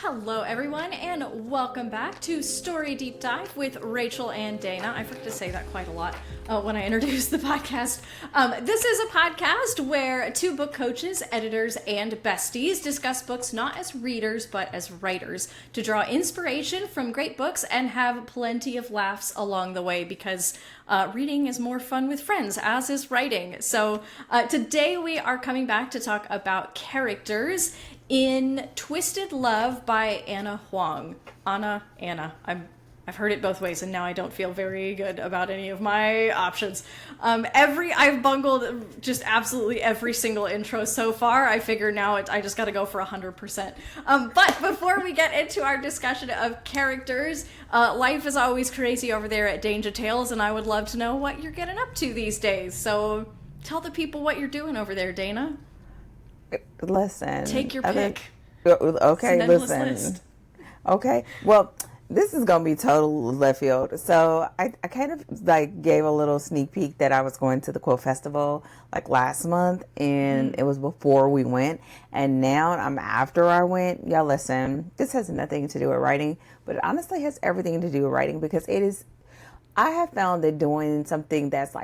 Hello, everyone, and welcome back to Story Deep Dive with Rachel and Dana. I forget to say that quite a lot when I introduce the podcast. This is a podcast where two book coaches, editors, and besties discuss books not as readers but as writers to draw inspiration from great books and have plenty of laughs along the way because reading is more fun with friends, as is writing. So today we are coming back to talk about characters in Twisted Love by Ana Huang. Anna. I've heard it both ways, and now I don't feel very good about any of my options. I've bungled just absolutely every single intro so far. I figure now I just got to go for 100%. But before we get into our discussion of characters, life is always crazy over there at Danger Tales, and I would love to know what you're getting up to these days. So tell the people what you're doing over there, Dana. Listen. Take your pick. Okay, listen. Okay, well, this is going to be total left field. So I kind of gave a little sneak peek that I was going to the Quill Festival last month, and it was before we went. And now I'm after I went. Y'all listen, this has nothing to do with writing, but it honestly has everything to do with writing because I have found that doing something that's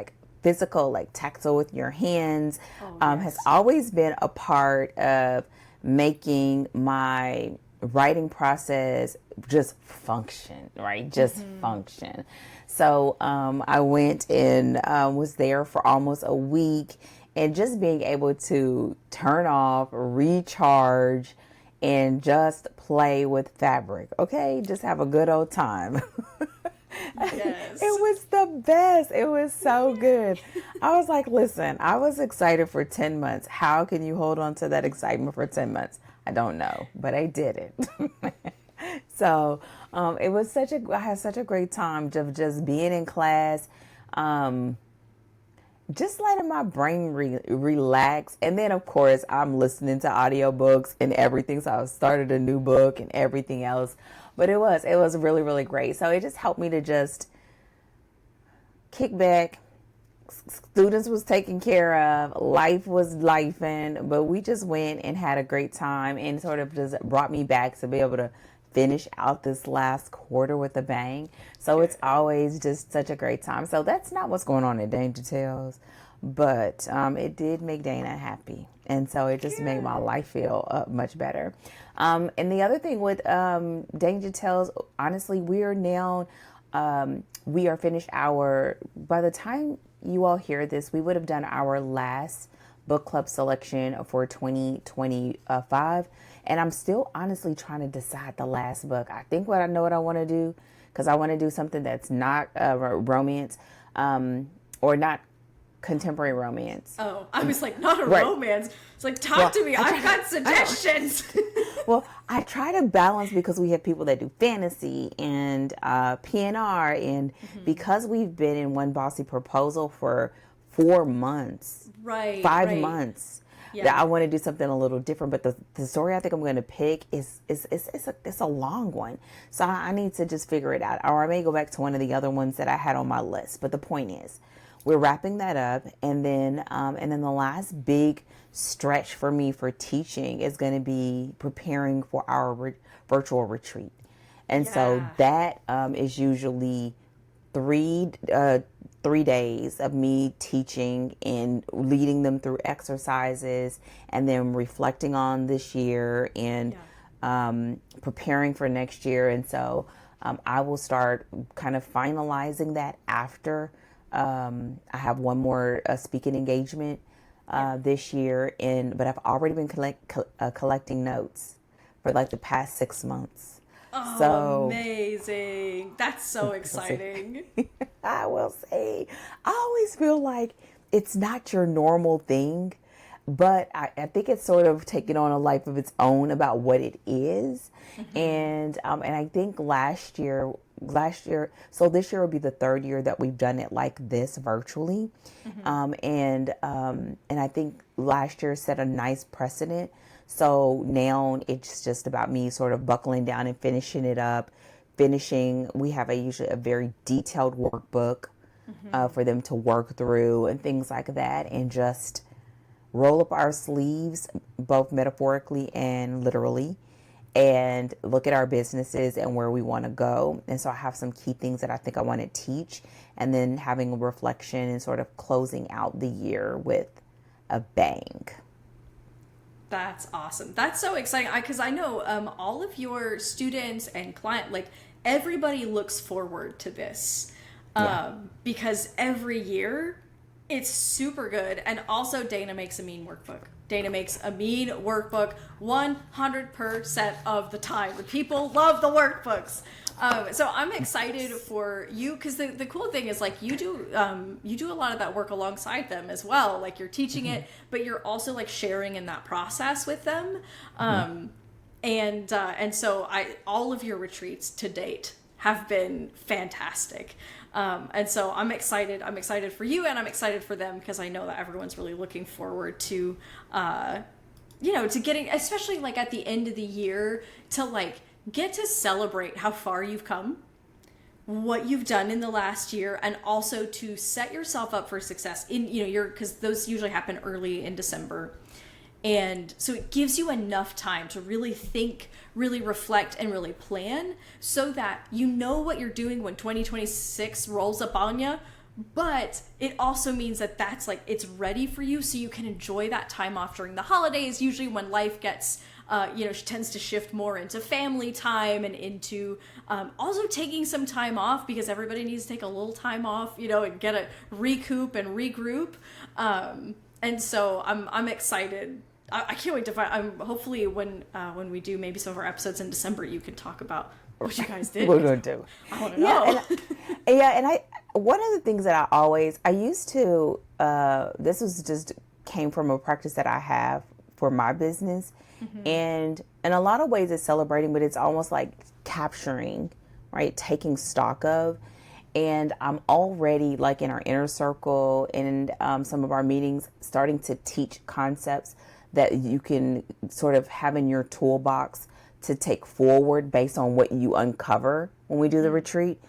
physical, tactile with your hands, has always been a part of making my writing process just function, right? Just function. So I went and was there for almost a week, and just being able to turn off, recharge, and just play with fabric. Okay, just have a good old time. Yes. It was the best. It was so good. I was like, listen, I was excited for 10 months. How can you hold on to that excitement for 10 months? I don't know, but I did it. So it was I had such a great time of just being in class, just letting my brain relax. And then, of course, I'm listening to audiobooks and everything. So I started a new book and everything else. But it was really, really great. So it just helped me to just kick back. Students was taken care of. Life was lifing. But we just went and had a great time, and sort of just brought me back to be able to finish out this last quarter with a bang. So it's always just such a great time. So that's not what's going on at Danger Tales. But it did make Dana happy. And so it just made my life feel much better. And the other thing with Danger Tales, honestly, we are finished by the time you all hear this, we would have done our last book club selection for 2025. And I'm still honestly trying to decide the last book. I think I know what I want to do, because I want to do something that's not romance or not contemporary romance. Oh, I was like, not a romance. It's like, talk to me. I've got suggestions. Well, I try to balance, because we have people that do fantasy and PNR. And because we've been in One Bossy Proposal for 4 months, 5 months, that I want to do something a little different. But the story I think I'm going to pick is a long one. So I need to just figure it out. Or I may go back to one of the other ones that I had on my list. But the point is, we're wrapping that up, and then the last big stretch for me for teaching is going to be preparing for our virtual retreat, and so that is usually three days of me teaching and leading them through exercises, and then reflecting on this year and preparing for next year. And so I will start kind of finalizing that after. I have one more speaking engagement this year, but I've already been collecting notes for the past 6 months. Oh, so amazing. That's so exciting. I will say, I always feel like it's not your normal thing, but I think it's sort of taken on a life of its own about what it is. And I think last year, so this year will be the third year that we've done it like this virtually. And I think last year set a nice precedent. So now it's just about me sort of buckling down and finishing it up. We have usually a very detailed workbook for them to work through and things like that, and just roll up our sleeves, both metaphorically and literally, and look at our businesses and where we want to go. And so I have some key things that I think I want to teach, and then having a reflection and sort of closing out the year with a bang. That's awesome. That's so exciting, because I know all of your students and client, like everybody looks forward to this because every year it's super good. And also Dana makes a mean workbook. Dana makes a mean workbook 100% of the time. The people love the workbooks. So I'm excited for you, because the cool thing is, like, you do a lot of that work alongside them as well. Like, you're teaching it, but you're also like sharing in that process with them. And so all of your retreats to date have been fantastic. And so I'm excited. I'm excited for you, and I'm excited for them, because I know that everyone's really looking forward to, to getting, especially like at the end of the year, to like get to celebrate how far you've come, what you've done in the last year, and also to set yourself up for success in, because those usually happen early in December. And so it gives you enough time to really think, really reflect, and really plan, so that you know what you're doing when 2026 rolls up on you. But it also means that that's like, it's ready for you, so you can enjoy that time off during the holidays, usually when life gets, tends to shift more into family time, and into also taking some time off, because everybody needs to take a little time off, and get a recoup and regroup. And so I'm excited. I can't wait to find. Hopefully, when we do maybe some of our episodes in December, you can talk about what you guys did. We're gonna do. I want to know. And one of the things that I used to. This was just came from a practice that I have for my business, and in a lot of ways it's celebrating, but it's almost like capturing, right? Taking stock of. And I'm already, like, in our inner circle and some of our meetings, starting to teach concepts that you can sort of have in your toolbox to take forward based on what you uncover when we do the retreat.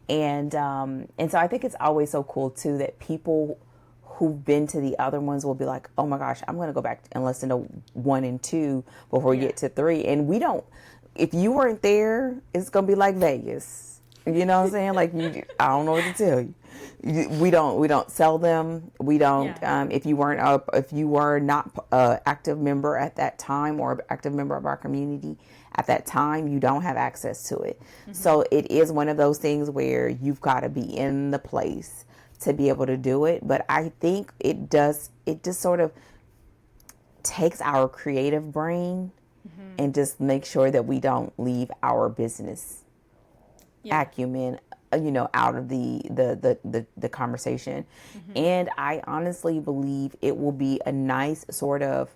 And so I think it's always so cool too that people who've been to the other ones will be like, oh my gosh, I'm going to go back and listen to 1 and 2 before we get to 3. And if you weren't there, it's going to be like Vegas. You know what I'm saying? Like, I don't know what to tell you. We don't sell them. We don't. If you were not an active member at that time, or an active member of our community at that time, you don't have access to it. So it is one of those things where you've got to be in the place to be able to do it. But I think it just sort of takes our creative brain and just make sure that we don't leave our business acumen, out of the conversation. And I honestly believe it will be a nice sort of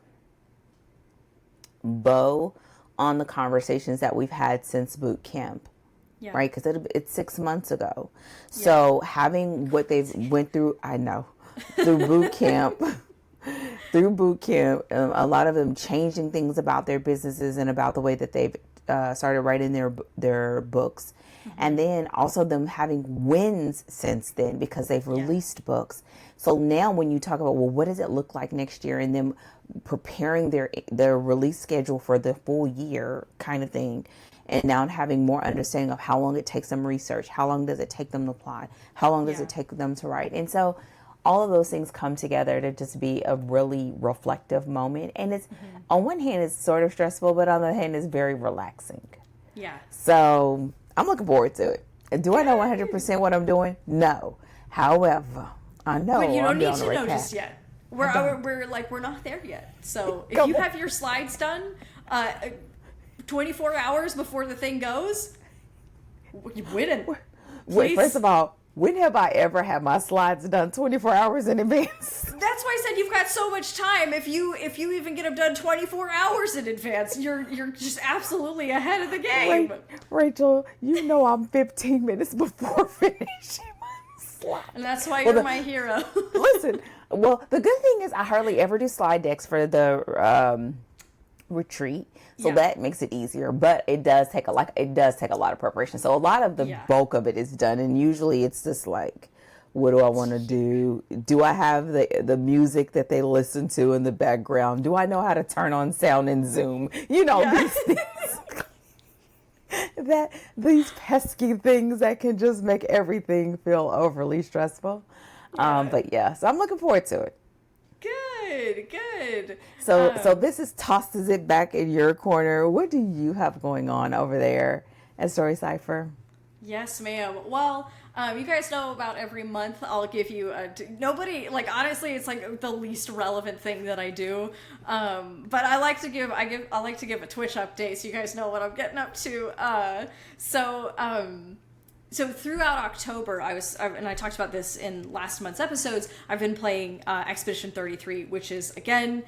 bow on the conversations that we've had since boot camp, right? Because it's 6 months ago. So having what they've went through, I know, through boot camp, a lot of them changing things about their businesses and about the way that they've started writing their books. And then also them having wins since then, because they've released books. So now when you talk about, well, what does it look like next year, and them preparing their release schedule for the full year kind of thing, and now having more understanding of how long it takes them research, how long does it take them to apply, how long does it take them to write. And so all of those things come together to just be a really reflective moment. And it's on one hand, it's sort of stressful, but on the other hand, it's very relaxing. So I'm looking forward to it. Do I know 100% what I'm doing? No. However, I know. But you don't need to know just yet. We're not there yet. So if you have your slides done 24 hours before the thing goes, you're winning. Wait, first of all, when have I ever had my slides done 24 hours in advance? That's why I said you've got so much time. If you even get them done 24 hours in advance, you're just absolutely ahead of the game. Rachel, I'm 15 minutes before finishing my slide. And that's why you're my hero. Listen, well, the good thing is I hardly ever do slide decks for the retreat. So that makes it easier, but it does take a lot of preparation. So a lot of the bulk of it is done, and usually it's just like, what do I want to do? Do I have the music that they listen to in the background? Do I know how to turn on sound in Zoom? These things. that these pesky things that can just make everything feel overly stressful. But yeah, so I'm looking forward to it. Good. So this is tosses it back in your corner. What do you have going on over there at Story Cipher? Yes, ma'am. Well, you guys know about every month I'll give you nobody, like, honestly, it's like the least relevant thing that I do. But I like to give a Twitch update so you guys know what I'm getting up to. So throughout October, and I talked about this in last month's episodes, I've been playing Expedition 33, which is, again,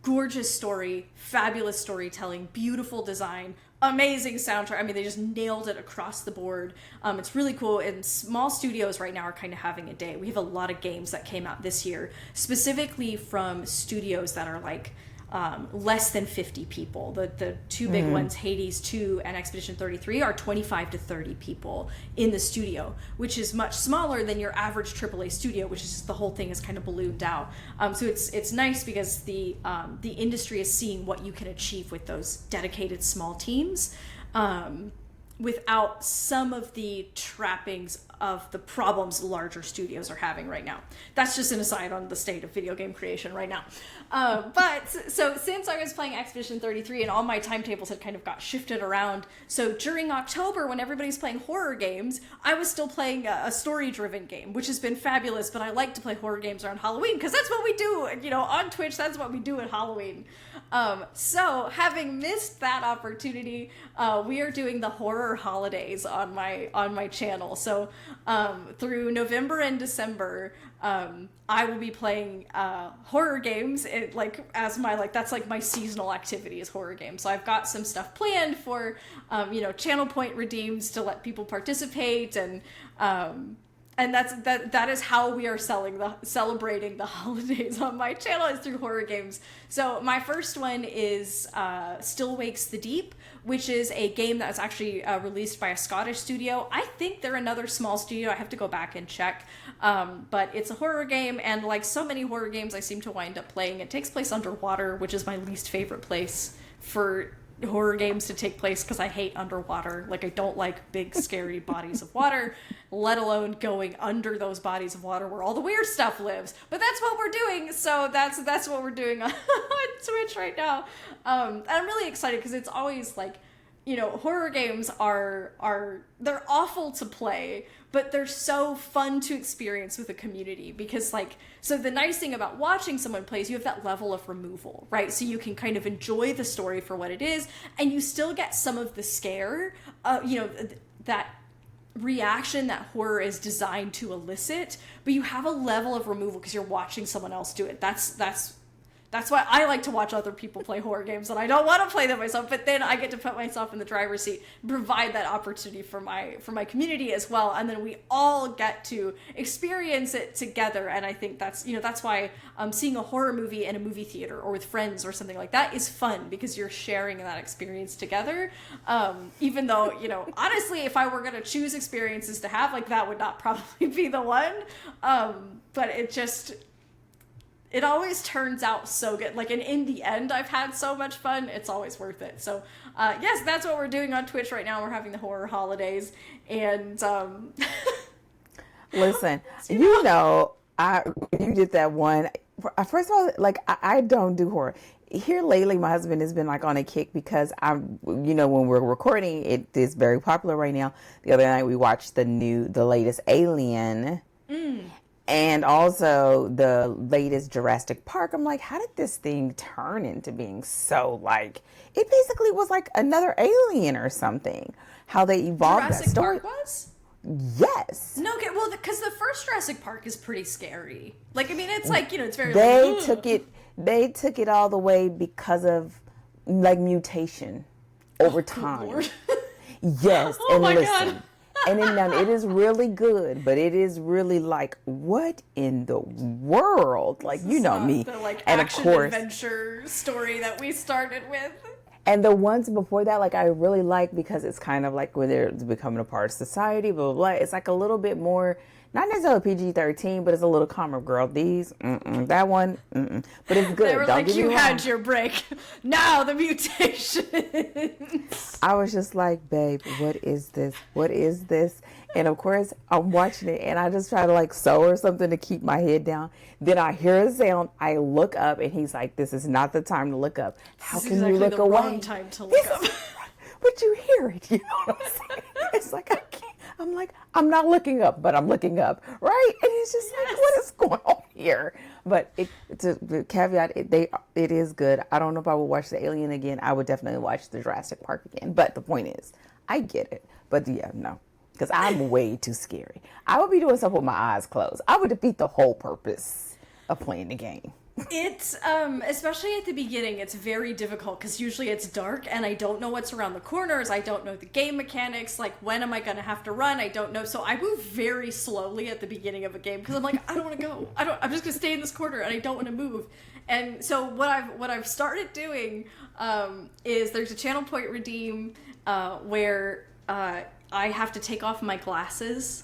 gorgeous story, fabulous storytelling, beautiful design, amazing soundtrack. I mean, they just nailed it across the board. It's really cool, and small studios right now are kind of having a day. We have a lot of games that came out this year, specifically from studios that are like less than 50 people. The two big ones, Hades 2 and Expedition 33, are 25 to 30 people in the studio, which is much smaller than your average AAA studio, which is just the whole thing is kind of ballooned out. So it's nice because the industry is seeing what you can achieve with those dedicated small teams, without some of the trappings of the problems larger studios are having right now. That's just an aside on the state of video game creation right now. But so since I was playing Expedition 33 and all my timetables had kind of got shifted around, so during October when everybody's playing horror games, I was still playing a story-driven game, which has been fabulous, but I like to play horror games around Halloween because that's what we do, on Twitch. That's what we do at Halloween. So having missed that opportunity, we are doing the horror holidays on my channel. So through November and December, I will be playing horror games. That's my seasonal activity is horror games. So I've got some stuff planned for channel point redeems to let people participate, and that is how we are celebrating the holidays on my channel, is through horror games. So my first one is Still Wakes the Deep, which is a game that was actually released by a Scottish studio. I think they're another small studio. I have to go back and check. But it's a horror game, and like so many horror games I seem to wind up playing, it takes place underwater, which is my least favorite place for horror games to take place because I hate underwater. Like, I don't like big scary bodies of water, let alone going under those bodies of water where all the weird stuff lives. But that's what we're doing, so that's what we're doing on Twitch right now. And I'm really excited because it's always like, horror games they're awful to play, but they're so fun to experience with a community because, so the nice thing about watching someone play is you have that level of removal, right? So you can kind of enjoy the story for what it is, and you still get some of the scare, that reaction that horror is designed to elicit, but you have a level of removal because you're watching someone else do it. That's why I like to watch other people play horror games, and I don't want to play them myself, but then I get to put myself in the driver's seat, provide that opportunity for my community as well, and then we all get to experience it together. And I think that's why seeing a horror movie in a movie theater or with friends or something like that is fun, because you're sharing that experience together. Even though, honestly, if I were going to choose experiences to have, that would not probably be the one. But it always turns out so good. And in the end, I've had so much fun. It's always worth it. So, yes, that's what we're doing on Twitch right now. We're having the horror holidays. And, listen, you did that one. First of all, I don't do horror. Here lately, my husband has been on a kick because when we're recording, it is very popular right now. The other night we watched the latest Alien. And also the latest Jurassic Park. I'm like, how did this thing turn into being so it basically was like another Alien or something. How they evolved Jurassic that story. Park was? Yes. No, okay, well, because the first Jurassic Park is pretty scary. It's it's very. They took it all the way because of mutation over time. Lord. Yes. Oh, and my listen. God. And then it is really good, but it is really what in the world? You know me. The and action of course, adventure story that we started with. And the ones before that, I really like because it's kind of when they're becoming a part of society, blah, blah, blah. It's a little bit more not necessarily PG-13, but it's a little calmer. Girl, these, that one, but it's good. They were Don't like, get me you wrong. had your break. Now the mutations. I was just like, babe, what is this? What is this? And of course, I'm watching it, and I just try to like sew or something to keep my head down. Then I hear a sound. I look up, and he's like, "This is not the time to look up. How This is can exactly you look the away? wrong time to look up." But you hear it. You know what I'm saying? It's like I can't. I'm like, I'm not looking up, but I'm looking up, right? And it's just like, what is going on here? But the caveat, it is good. I don't know if I would watch The Alien again. I would definitely watch the Jurassic Park again. But the point is, I get it. But yeah, no. Because I'm way too scary. I would be doing stuff with my eyes closed. I would defeat the whole purpose of playing the game. It's, especially at the beginning, it's very difficult because usually it's dark and I don't know what's around the corners. I don't know the game mechanics. Like, when am I going to have to run? I don't know. So I move very slowly at the beginning of a game because I'm like, I don't want to go. I'm just going to stay in this corner and I don't want to move. And so what I've started doing, is there's a channel point redeem, where, I have to take off my glasses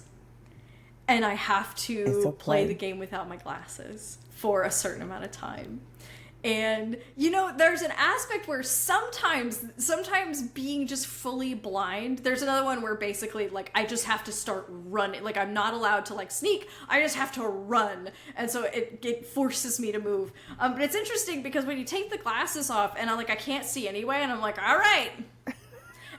and I have to play the game without my glasses for a certain amount of time. And, you know, there's an aspect where sometimes being just fully blind, there's another one where basically, like, I just have to start running. Like, I'm not allowed to, like, sneak. I just have to run. And so it forces me to move. But it's interesting because when you take the glasses off and I can't see anyway, and I'm like, all right.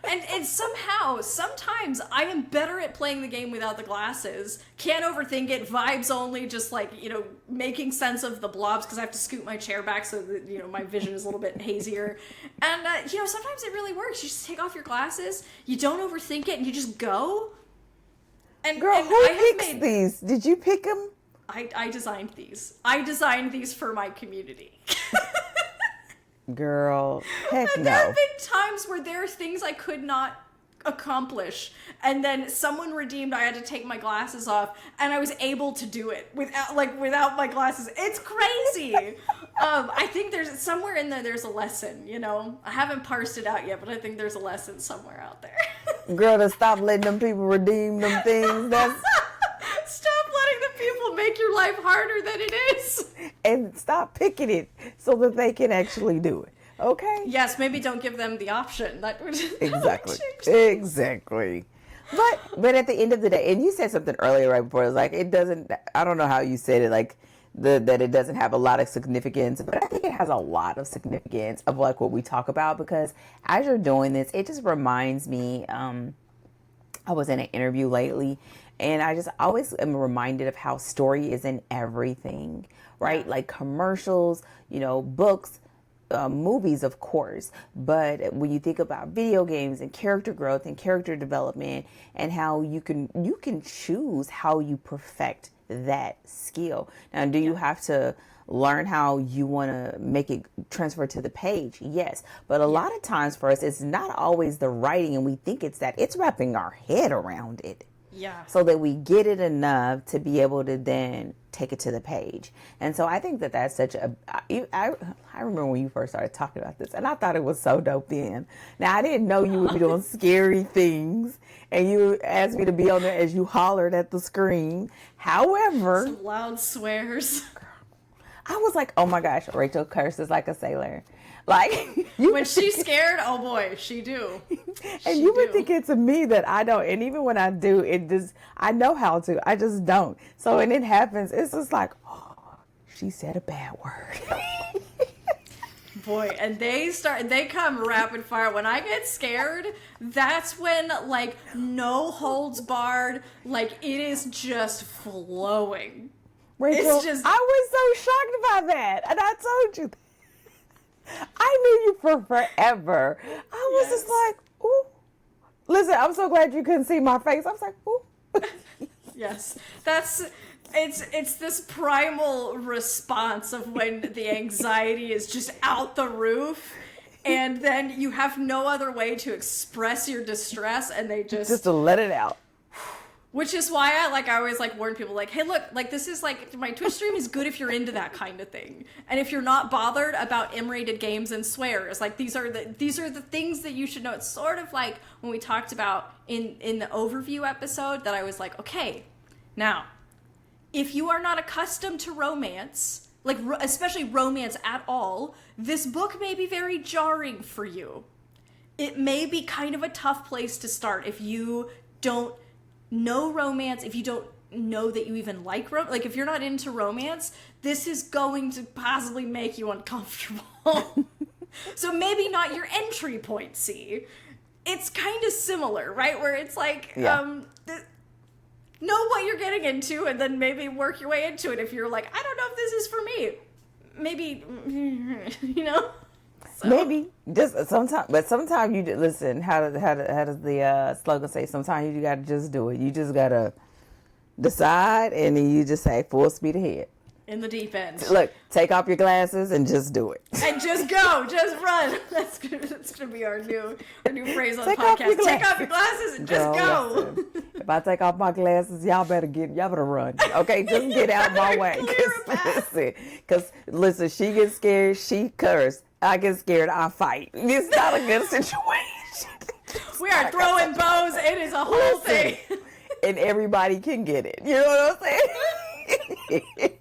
And sometimes I am better at playing the game without the glasses. Can't overthink it. Vibes only. Just like, you know, making sense of the blobs because I have to scoot my chair back so that, you know, my vision is a little bit hazier. And, you know, sometimes it really works. You just take off your glasses. You don't overthink it and you just go. And girl, who picks these? Did you pick them? I designed these. I designed these for my community. Girl, heck and no. There have been times where there are things I could not accomplish, and then someone redeemed. I had to take my glasses off, and I was able to do it without my glasses. It's crazy. I think there's somewhere in there's a lesson. You know, I haven't parsed it out yet, but I think there's a lesson somewhere out there. Girl, to stop letting them people redeem them things. Stop letting the people make your life harder than it is. And stop picking it so that they can actually do it. Okay? Yes, maybe don't give them the option. Exactly. But at the end of the day, and you said something earlier right before, it was like, it doesn't, I don't know how you said it, like, that it doesn't have a lot of significance, but I think it has a lot of significance of like what we talk about, because as you're doing this, it just reminds me, I was in an interview lately, and I just always am reminded of how story is in everything, right? Like commercials, you know, books, movies, of course. But when you think about video games and character growth and character development and how you can choose how you perfect that skill. Now, do you have to learn how you want to make it transfer to the page? Yes. But a lot of times for us, it's not always the writing, and we think it's that. It's wrapping our head around it. Yeah. So that we get it enough to be able to then take it to the page. And so I think that that's such a, I remember when you first started talking about this, and I thought it was so dope then. Now, I didn't know you would be doing scary things, and you asked me to be on there as you hollered at the screen. However, some loud swears. I was like, oh my gosh, Rachel curses like a sailor. Like, when she's scared, oh boy, she do. And you would think it's me that I don't. And even when I do, it just, I know how to. I just don't. So when it happens, it's just like, oh, she said a bad word. Boy, and they come rapid fire. When I get scared, that's when, like, no holds barred. Like, it is just flowing. Rachel, I was so shocked by that. And I told you that. I knew you for forever. I was just like, ooh. Listen, I'm so glad you couldn't see my face. I was like, ooh. Yes. It's this primal response of when the anxiety is just out the roof, and then you have no other way to express your distress, and they just to let it out. Which is why I always warn people, like, hey, look, like, this is like, my Twitch stream is good if you're into that kind of thing. And if you're not bothered about M-rated games and swears, like, these are the things that you should know. It's sort of like when we talked about in the overview episode that I was like, okay, now if you are not accustomed to romance, like especially romance at all, this book may be very jarring for you. It may be kind of a tough place to start if you don't know romance, if you don't know that you even like romance. Like, if you're not into romance, this is going to possibly make you uncomfortable. So maybe not your entry point, C. It's kind of similar, right? Where it's like, know what you're getting into and then maybe work your way into it. If you're like, I don't know if this is for me. Maybe, you know? So. Maybe just sometimes, but sometimes you listen. How does the slogan say? Sometimes you gotta just do it. You just gotta decide, and then you just say full speed ahead. In the deep end. Look, take off your glasses and just do it. And just go, just run. That's gonna be our new phrase on the podcast. Take off your glasses and just go. Listen, if I take off my glasses, y'all better run. Okay, just get out of my way. Because listen, she gets scared, she curse. I get scared, I fight. It's not a good situation. We are throwing bows. It is a whole thing. And everybody can get it. You know what I'm saying?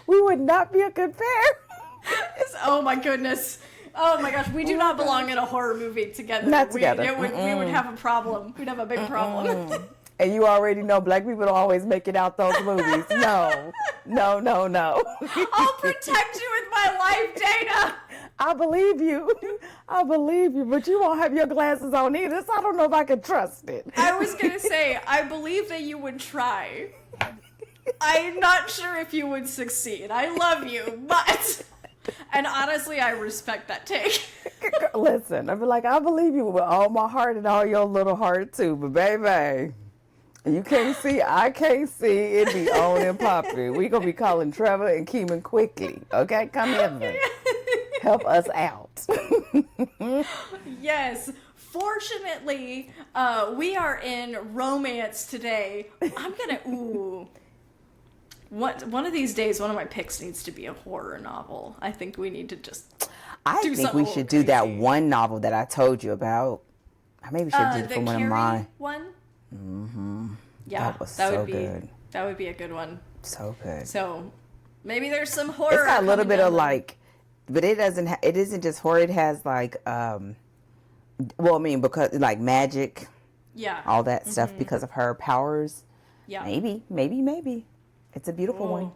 We would not be a good pair. Oh my goodness. Oh my gosh. We do not belong in a horror movie together. Not together. We would have a problem. We'd have a big problem. And you already know black people don't always make it out those movies. No. I'll protect you with my life, Dana. I believe you, but you won't have your glasses on either, so I don't know if I can trust it. I was going to say, I believe that you would try. I'm not sure if you would succeed. I love you, but... And honestly, I respect that take. Listen, I'd be like, I believe you with all my heart and all your little heart too, but baby... You can't see, I can't see, it be on and popping. We gonna be calling Trevor and Keeman quickly, okay? Come here, help us out. Yes, fortunately, we are in romance today. I'm gonna, one of these days, one of my picks needs to be a horror novel. I think we need to just I think we should do that one novel that I told you about. I maybe should do it for one of mine. One? Mm-hmm. Yeah, that would be good. That would be a good one. So good. So maybe there's some horror. It's got a little bit of like, but it doesn't. It isn't just horror. It has like, well, I mean, because like magic. Yeah. All that stuff because of her powers. Yeah. Maybe. It's a beautiful one.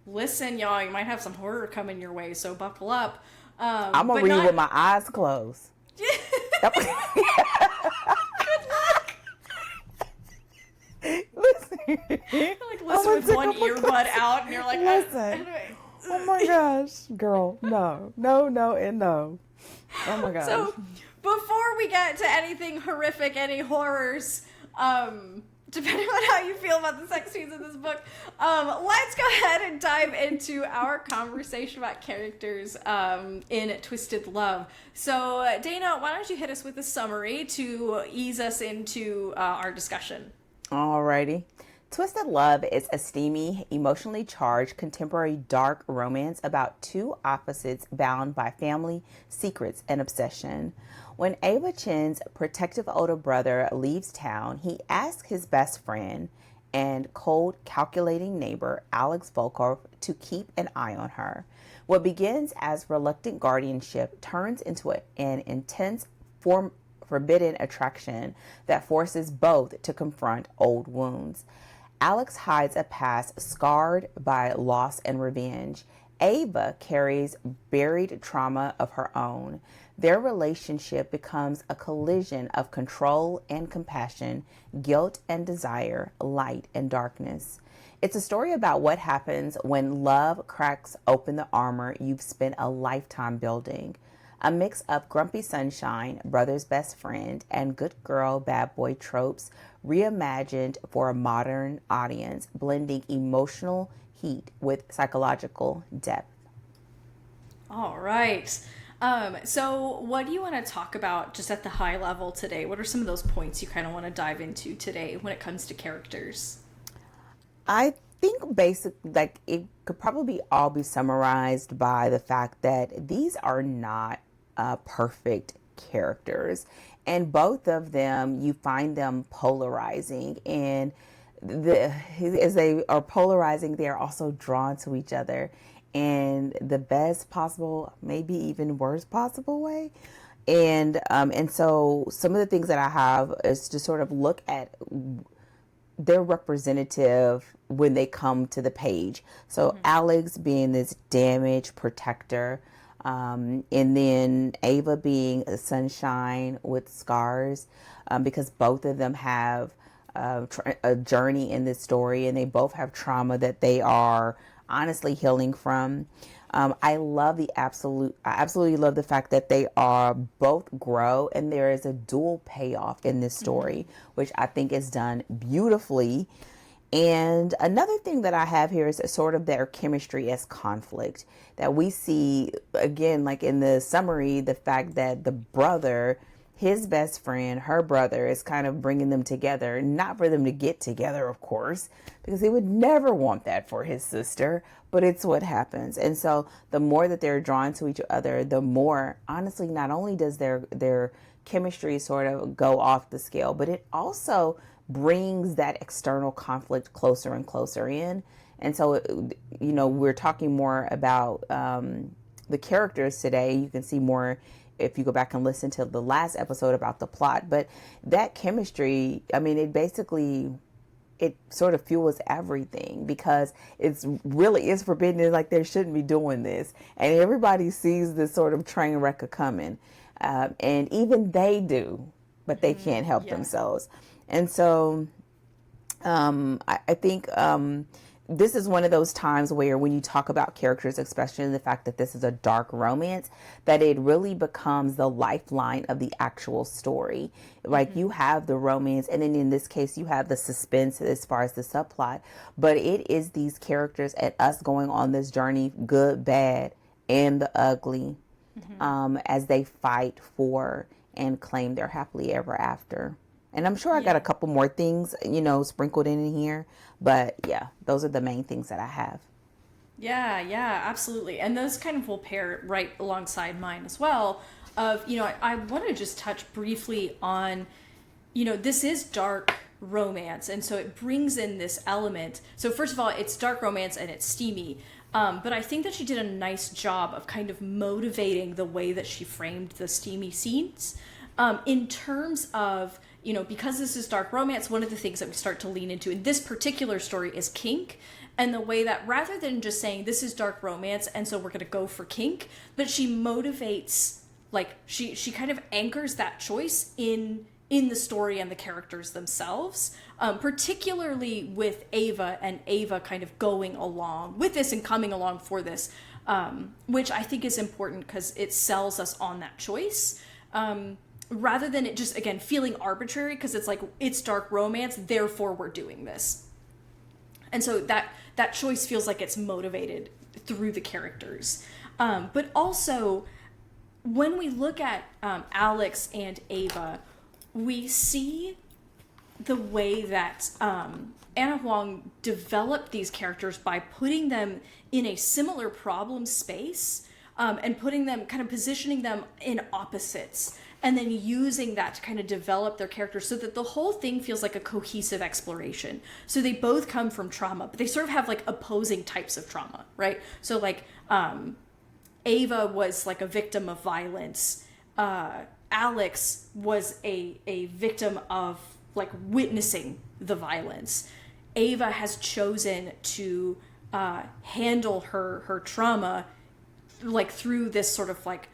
Listen, y'all, you might have some horror coming your way, so buckle up. I'm gonna read with my eyes closed. Good luck. Listen. Like listen with one earbud out, and you're like, listen. Oh my gosh, girl, no, and no. Oh my gosh. So before we get to anything horrific, any horrors, depending on how you feel about the sex scenes in this book, let's go ahead and dive into our conversation about characters in Twisted Love. So, Dana, why don't you hit us with a summary to ease us into our discussion? Alrighty. Twisted Love is a steamy, emotionally charged, contemporary dark romance about two opposites bound by family secrets and obsession. When Ava Chen's protective older brother leaves town, he asks his best friend and cold, calculating neighbor, Alex Volkov, to keep an eye on her. What begins as reluctant guardianship turns into an intense forbidden attraction that forces both to confront old wounds. Alex hides a past scarred by loss and revenge. Ava carries buried trauma of her own. Their relationship becomes a collision of control and compassion, guilt and desire, light and darkness. It's a story about what happens when love cracks open the armor you've spent a lifetime building. A mix of grumpy sunshine, brother's best friend, and good girl, bad boy tropes reimagined for a modern audience, blending emotional heat with psychological depth. All right. So what do you want to talk about just at the high level today? What are some of those points you kind of want to dive into today when it comes to characters? I think basically, like, it could probably all be summarized by the fact that these are not perfect characters, and both of them, you find them polarizing, and as they are polarizing, they are also drawn to each other in the best possible, maybe even worst possible way. And so some of the things that I have is to sort of look at their representative when they come to the page. So Alex being this damaged protector, and then Ava being a sunshine with scars, because both of them have a journey in this story, and they both have trauma that they are honestly healing from. I absolutely love the fact that they are both grow, and there is a dual payoff in this story, which I think is done beautifully. And another thing that I have here is sort of their chemistry as conflict that we see again, like in the summary, the fact that the brother, his best friend, her brother, is kind of bringing them together, not for them to get together, of course, because he would never want that for his sister, but it's what happens. And so the more that they're drawn to each other, the more, honestly, not only does their chemistry sort of go off the scale, but it also brings that external conflict closer and closer in. And so, we're talking more about the characters today. You can see more if you go back and listen to the last episode about the plot. But that chemistry, I mean, it sort of fuels everything, because it's really is forbidden. It's like they shouldn't be doing this. And everybody sees this sort of train wreck coming. And even they do, but they can't help themselves. And so I think this is one of those times where when you talk about characters, especially the fact that this is a dark romance, that it really becomes the lifeline of the actual story. Like you have the romance, and then in this case, you have the suspense as far as the subplot. But it is these characters and us going on this journey, good, bad, and the ugly, as they fight for and claim their happily ever after. And I'm sure I got a couple more things, sprinkled in here. But yeah, those are the main things that I have. Yeah, absolutely. And those kind of will pair right alongside mine as well. I want to just touch briefly on, this is dark romance. And so it brings in this element. So first of all, it's dark romance and it's steamy. But I think that she did a nice job of kind of motivating the way that she framed the steamy scenes. In terms of, because this is dark romance, one of the things that we start to lean into in this particular story is kink, and the way that rather than just saying this is dark romance and so we're going to go for kink, but she motivates, like she kind of anchors that choice in the story and the characters themselves, particularly with Ava and Ava kind of going along with this and coming along for this, which I think is important because it sells us on that choice. Rather than it just, again, feeling arbitrary, because it's like, it's dark romance, therefore we're doing this. And so that choice feels like it's motivated through the characters. But also, when we look at Alex and Ava, we see the way that Ana Huang developed these characters by putting them in a similar problem space, and putting them, kind of positioning them in opposites, and then using that to kind of develop their characters so that the whole thing feels like a cohesive exploration. So they both come from trauma, but they sort of have like opposing types of trauma, right? So like Ava was like a victim of violence. Alex was a victim of like witnessing the violence. Ava has chosen to handle her trauma like through this sort of like,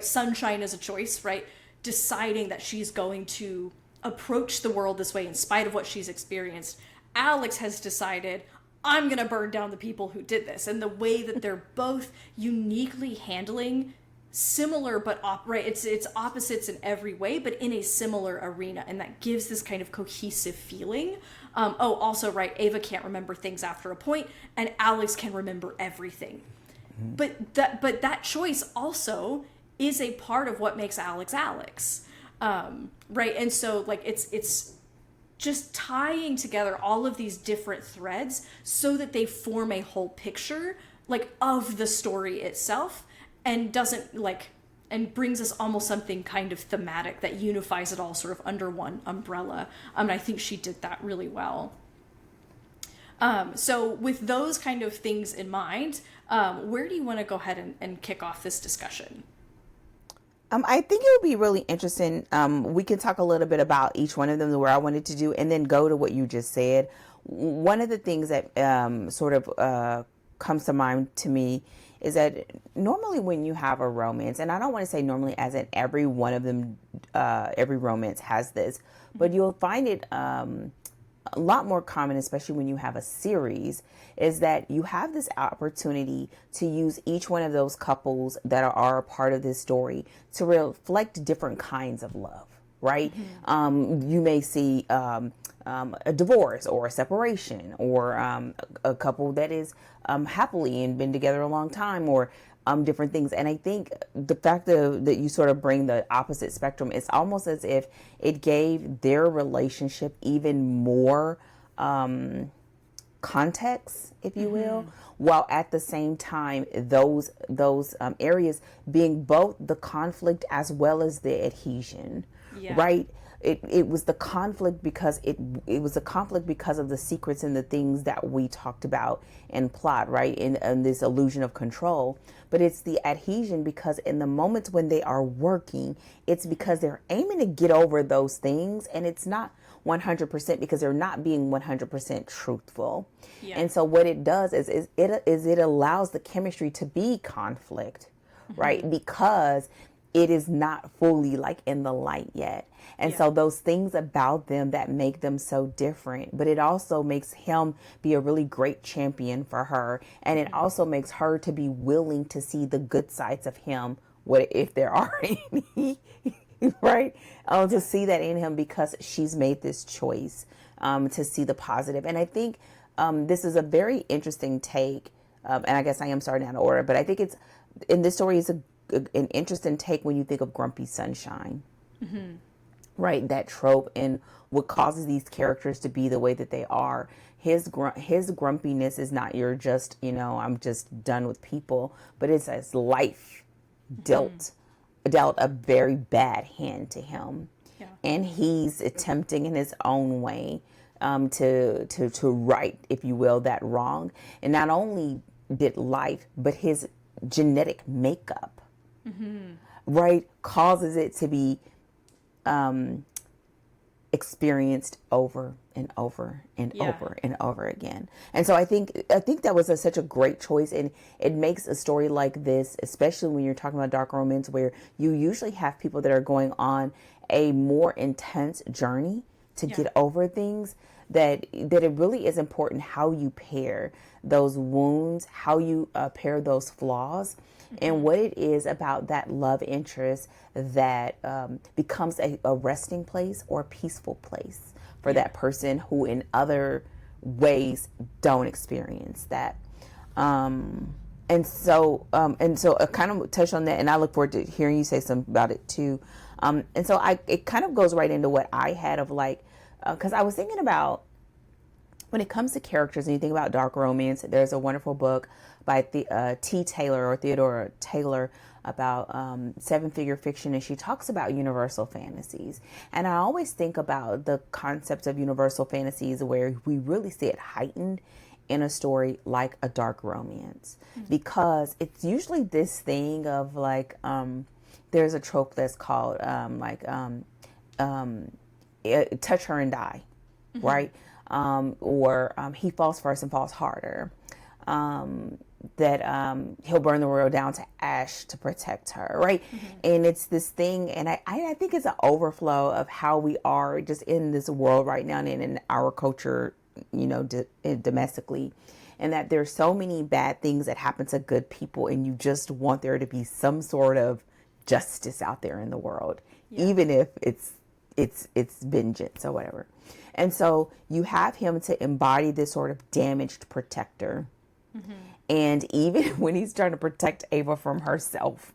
sunshine is a choice, right? Deciding that she's going to approach the world this way in spite of what she's experienced. Alex has decided, I'm going to burn down the people who did this. And the way that they're both uniquely handling similar but it's opposites in every way, but in a similar arena, and that gives this kind of cohesive feeling. Also, right, Ava can't remember things after a point, and Alex can remember everything. But that choice also is a part of what makes Alex Alex, right? And so like it's just tying together all of these different threads so that they form a whole picture like of the story itself, and brings us almost something kind of thematic that unifies it all sort of under one umbrella. I think she did that really well. So with those kind of things in mind, where do you want to go ahead and kick off this discussion? I think it would be really interesting. We can talk a little bit about each one of them, where I wanted to do, and then go to what you just said. One of the things that sort of comes to mind to me is that normally when you have a romance, and I don't want to say normally as in every one of them, every romance has this, but you'll find it a lot more common, especially when you have a series, is that you have this opportunity to use each one of those couples that are a part of this story to reflect different kinds of love, right? You may see a divorce or a separation, or a couple that is happily and been together a long time, or different things. And I think the fact that you sort of bring the opposite spectrum, it's almost as if it gave their relationship even more context, if you will, while at the same time those areas being both the conflict as well as the adhesion, right? It was the conflict because it was a conflict because of the secrets and the things that we talked about in plot, right? In this illusion of control. But it's the adhesion because in the moments when they are working, it's because they're aiming to get over those things, and it's not 100% because they're not being 100% truthful. And so what it does is it allows the chemistry to be conflict, right? Because it is not fully like in the light yet. And so those things about them that make them so different, but it also makes him be a really great champion for her. And it also makes her to be willing to see the good sides of him, what if there are any, right? To see that in him because she's made this choice to see the positive. And I think this is a very interesting take. And I guess I am starting out of order, but I think it's in this story is an interesting take when you think of grumpy sunshine, right? That trope and what causes these characters to be the way that they are. His grumpiness is not you're just, I'm just done with people, but it's as life dealt a very bad hand to him. And he's attempting in his own way to right, if you will, that wrong. And not only did life, but his genetic makeup, right, causes it to be experienced over and over and over and over again. And so I think that was such a great choice, and it makes a story like this, especially when you're talking about dark romance, where you usually have people that are going on a more intense journey to get over things, that it really is important how you pair those wounds, how you pair those flaws, and what it is about that love interest that becomes a resting place or a peaceful place for that person who in other ways don't experience that. And so I kind of touched on that, and I look forward to hearing you say something about it too. And so it kind of goes right into what I had of like, because I was thinking about when it comes to characters and you think about dark romance, there's a wonderful book by Theodora Taylor about seven-figure fiction, and she talks about universal fantasies. And I always think about the concept of universal fantasies where we really see it heightened in a story like a dark romance, because it's usually this thing of like there's a trope that's called touch her and die, right? Or he falls first and falls harder. That he'll burn the world down to ash to protect her, right? And it's this thing, and I think it's an overflow of how we are just in this world right now and in our culture, domestically, and that there's so many bad things that happen to good people, and you just want there to be some sort of justice out there in the world, even if it's vengeance or whatever. And so you have him to embody this sort of damaged protector. And even when he's trying to protect Ava from herself,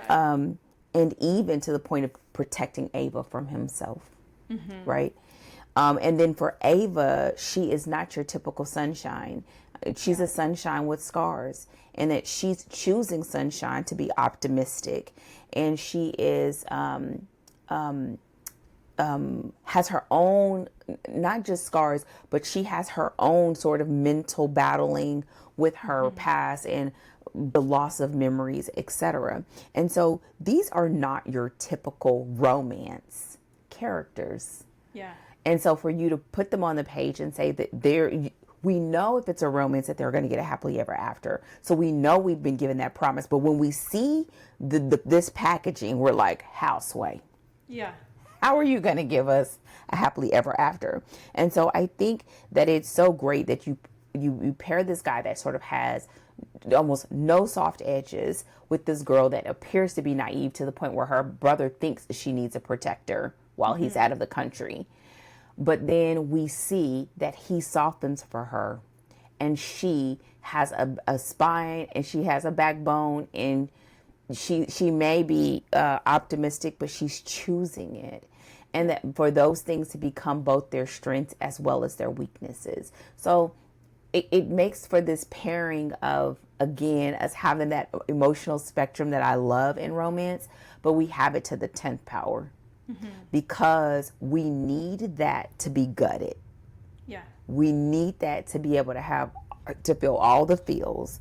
and even to the point of protecting Ava from himself, right? And then for Ava, she is not your typical sunshine. She's a sunshine with scars, and that she's choosing sunshine to be optimistic. And she is has her own, not just scars, but she has her own sort of mental battling with her past and the loss of memories, etc. And so these are not your typical romance characters. Yeah. And so for you to put them on the page and say that we know if it's a romance that they're going to get a happily ever after. So we know we've been given that promise. But when we see this packaging, we're like, how, Sway? Yeah. How are you going to give us a happily ever after? And so I think that it's so great that you pair this guy that sort of has almost no soft edges with this girl that appears to be naive to the point where her brother thinks she needs a protector while he's out of the country. But then we see that he softens for her, and she has a spine, and she has a backbone, and she may be optimistic, but she's choosing it. And that for those things to become both their strengths as well as their weaknesses. So it makes for this pairing of, again, us having that emotional spectrum that I love in romance, but we have it to the 10th power. Because we need that to be gutted. Yeah. We need that to be able to feel all the feels,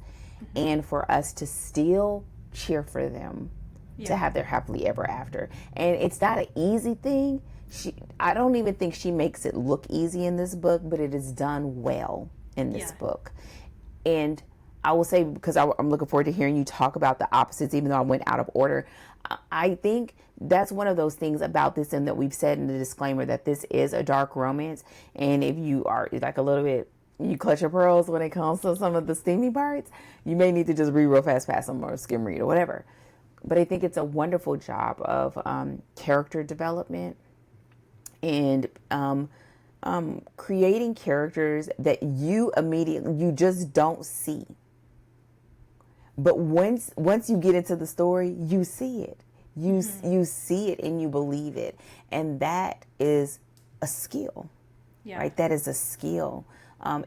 and for us to still cheer for them to have their happily ever after. And it's not an easy thing. I don't even think she makes it look easy in this book, but it is done well in this book. And I will say, because I'm looking forward to hearing you talk about the opposites, even though I went out of order. I think that's one of those things about this, and that we've said in the disclaimer that this is a dark romance. And if you are like a little bit, you clutch your pearls when it comes to some of the steamy parts, you may need to just read real fast past them or skim read or whatever. But I think it's a wonderful job of character development and creating characters that you just don't see. But once you get into the story, you see it. You see it and you believe it. And that is a skill, right? That is a skill.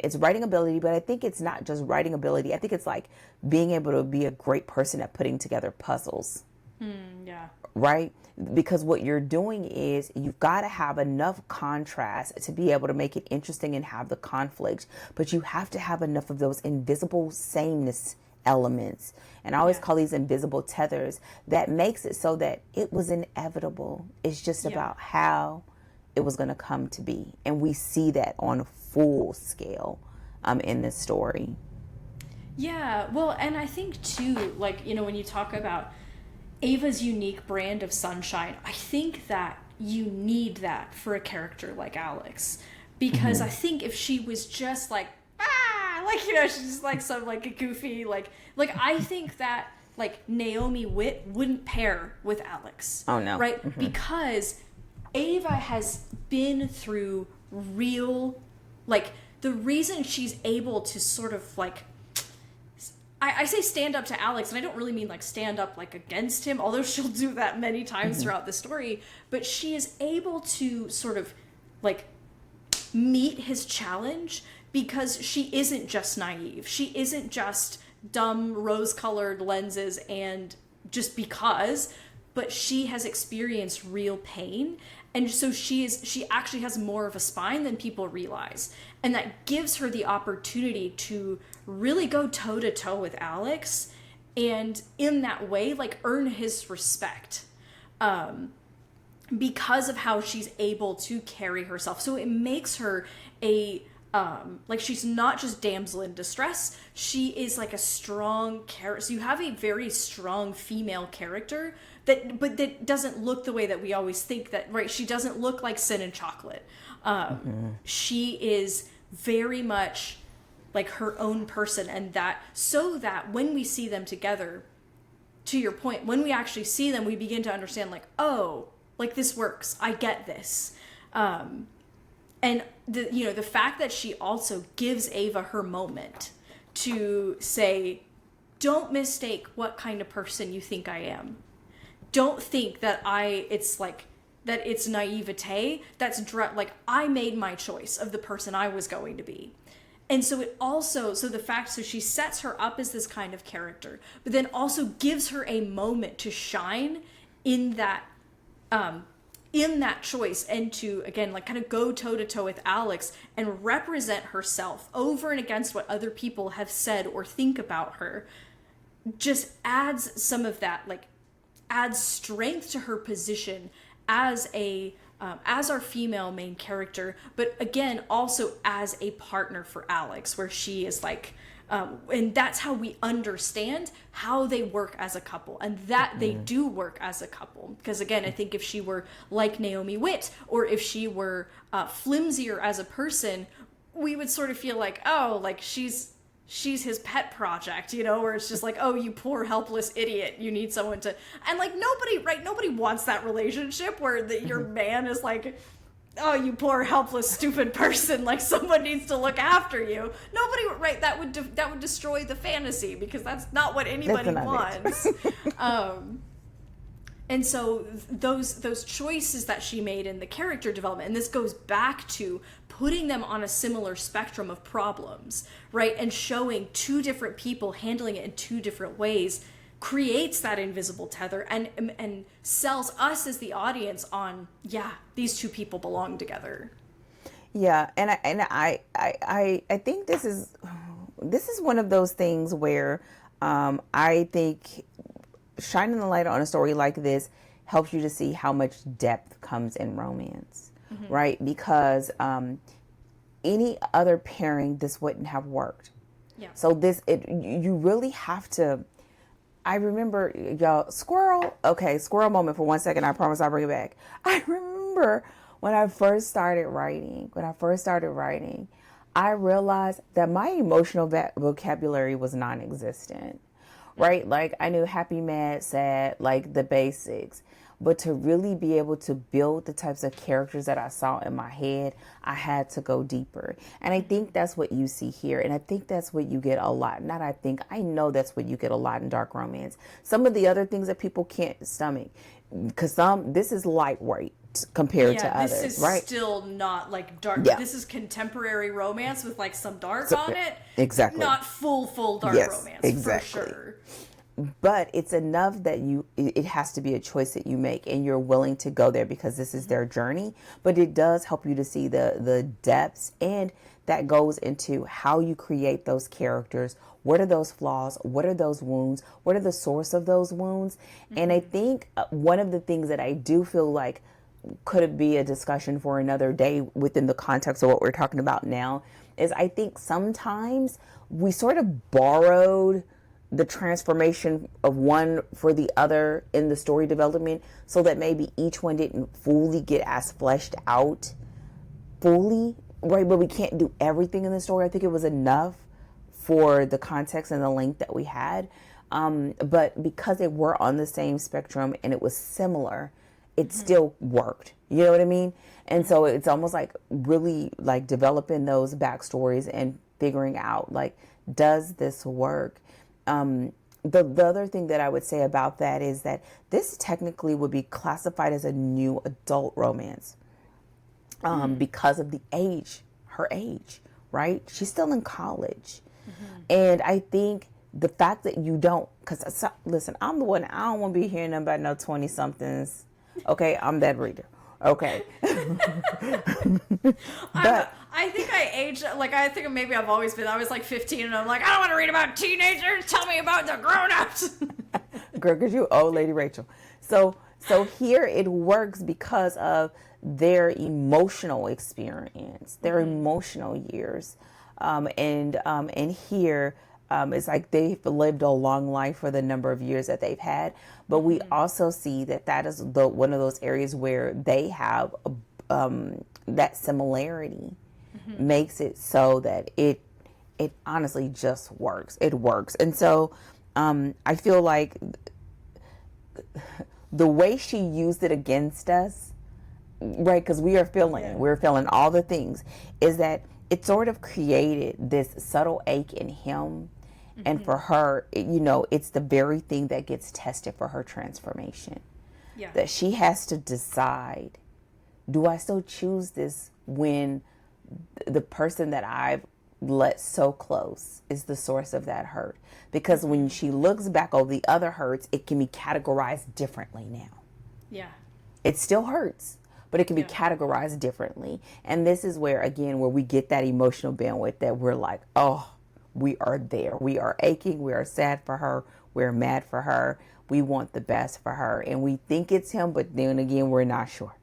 It's writing ability, but I think it's not just writing ability. I think it's like being able to be a great person at putting together puzzles. Right? Because what you're doing is you've got to have enough contrast to be able to make it interesting and have the conflict. But you have to have enough of those invisible sameness elements, and I always call these invisible tethers, that makes it so that it was inevitable. It's just about how it was going to come to be, and we see that on a full scale in this story. Well, and I think too, like, when you talk about Ava's unique brand of sunshine, I think that you need that for a character like Alex, because I think if she was just like she's just like some like a goofy like I think that like Naomi Witt wouldn't pair with Alex. Oh no. Right? Because Ava has been through real, like, the reason she's able to sort of like, I say stand up to Alex, and I don't really mean like stand up like against him, although she'll do that many times throughout the story, but she is able to sort of like meet his challenge because she isn't just naive. She isn't just dumb rose-colored lenses and just because, but she has experienced real pain. And so she actually has more of a spine than people realize. And that gives her the opportunity to really go toe-to-toe with Alex and in that way, like, earn his respect. Because of how she's able to carry herself. So it makes her like, she's not just damsel in distress. She is like a strong character. So you have a very strong female character that doesn't look the way that we always think that, right? She doesn't look like Sin and Chocolate. She is very much like her own person, and so that when we see them together, to your point, when we actually see them, we begin to understand, like, oh, like, this works. I get this. And the fact that she also gives Ava her moment to say, don't mistake what kind of person you think I am. Don't think that it's naivete. Like, I made my choice of the person I was going to be. And so so she sets her up as this kind of character, but then also gives her a moment to shine in that in that choice, and to, again, like kind of go toe to toe with Alex and represent herself over and against what other people have said or think about her, just adds some of that, like adds strength to her position as a as our female main character, but again also as a partner for Alex, where she is like and that's how we understand how they work as a couple, and that they do work as a couple. Because again, I think if she were like Naomi Witt, or if she were flimsier as a person, we would sort of feel like, oh, like she's his pet project, you know, where it's just like, oh, you poor helpless idiot, you need someone to, and like nobody wants that relationship where your man is like, oh, you poor helpless stupid person, like someone needs to look after you. Nobody, right? That would destroy the fantasy, because that's not what anybody wants. And so those choices that she made in the character development, and this goes back to putting them on a similar spectrum of problems, right? And showing two different people handling it in two different ways, creates that invisible tether and sells us as the audience on, yeah, these two people belong together. Yeah, and I think this is one of those things where I think shining the light on a story like this helps you to see how much depth comes in romance, right? Because any other pairing, this wouldn't have worked. Yeah. So you really have to. I remember, y'all, squirrel moment for 1 second. I promise I'll bring it back. I remember when I first started writing, I realized that my emotional vocabulary was non-existent, right? Like I knew happy, mad, sad, like the basics. But to really be able to build the types of characters that I saw in my head, I had to go deeper. And I think that's what you see here. And I think that's what you get a lot. I know that's what you get a lot in dark romance. Some of the other things that people can't stomach, because this is lightweight compared to others, right? This is still not like dark. Yeah. This is contemporary romance with like some dark on it. Exactly. Not full dark romance, exactly. For sure. But it's enough that it has to be a choice that you make, and you're willing to go there because this is their journey. But it does help you to see the depths, and that goes into how you create those characters. What are those flaws? What are those wounds? What are the source of those wounds? And I think one of the things that I do feel like could be a discussion for another day within the context of what we're talking about now is I think sometimes we sort of borrowed the transformation of one for the other in the story development, so that maybe each one didn't fully get as fleshed out fully, right? But we can't do everything in the story. I think it was enough for the context and the length that we had. But because they were on the same spectrum and it was similar, it still worked. You know what I mean? And so it's almost like really like developing those backstories and figuring out, like, does this work? The other thing that I would say about that is that this technically would be classified as a new adult romance because of her age, right? She's still in college. And I think the fact that you don't, because listen, I'm the one, I don't want to be hearing about no 20-somethings. Okay, I'm that reader. Okay. But I think I aged, like, I think maybe I've always been, I was like 15 and I'm like, I don't want to read about teenagers, tell me about the grown-ups. Girl, because you old Lady Rachel. So here it works because of their emotional experience, their emotional years. And here it's like they've lived a long life for the number of years that they've had. But we also see that is one of those areas where they have that similarity makes it so that it honestly just works. It works. And so I feel like the way she used it against us, right, because we're feeling all the things, is that it sort of created this subtle ache in him. And for her, it's the very thing that gets tested for her transformation. Yeah. That she has to decide, do I still choose this when the person that I've let so close is the source of that hurt? Because when she looks back over the other hurts, it can be categorized differently now. Yeah. It still hurts, but it can be categorized differently. And this is where, again, where we get that emotional bandwidth that we're like, oh, we are there. We are aching. We are sad for her. We're mad for her. We want the best for her. And we think it's him, but then again, we're not sure.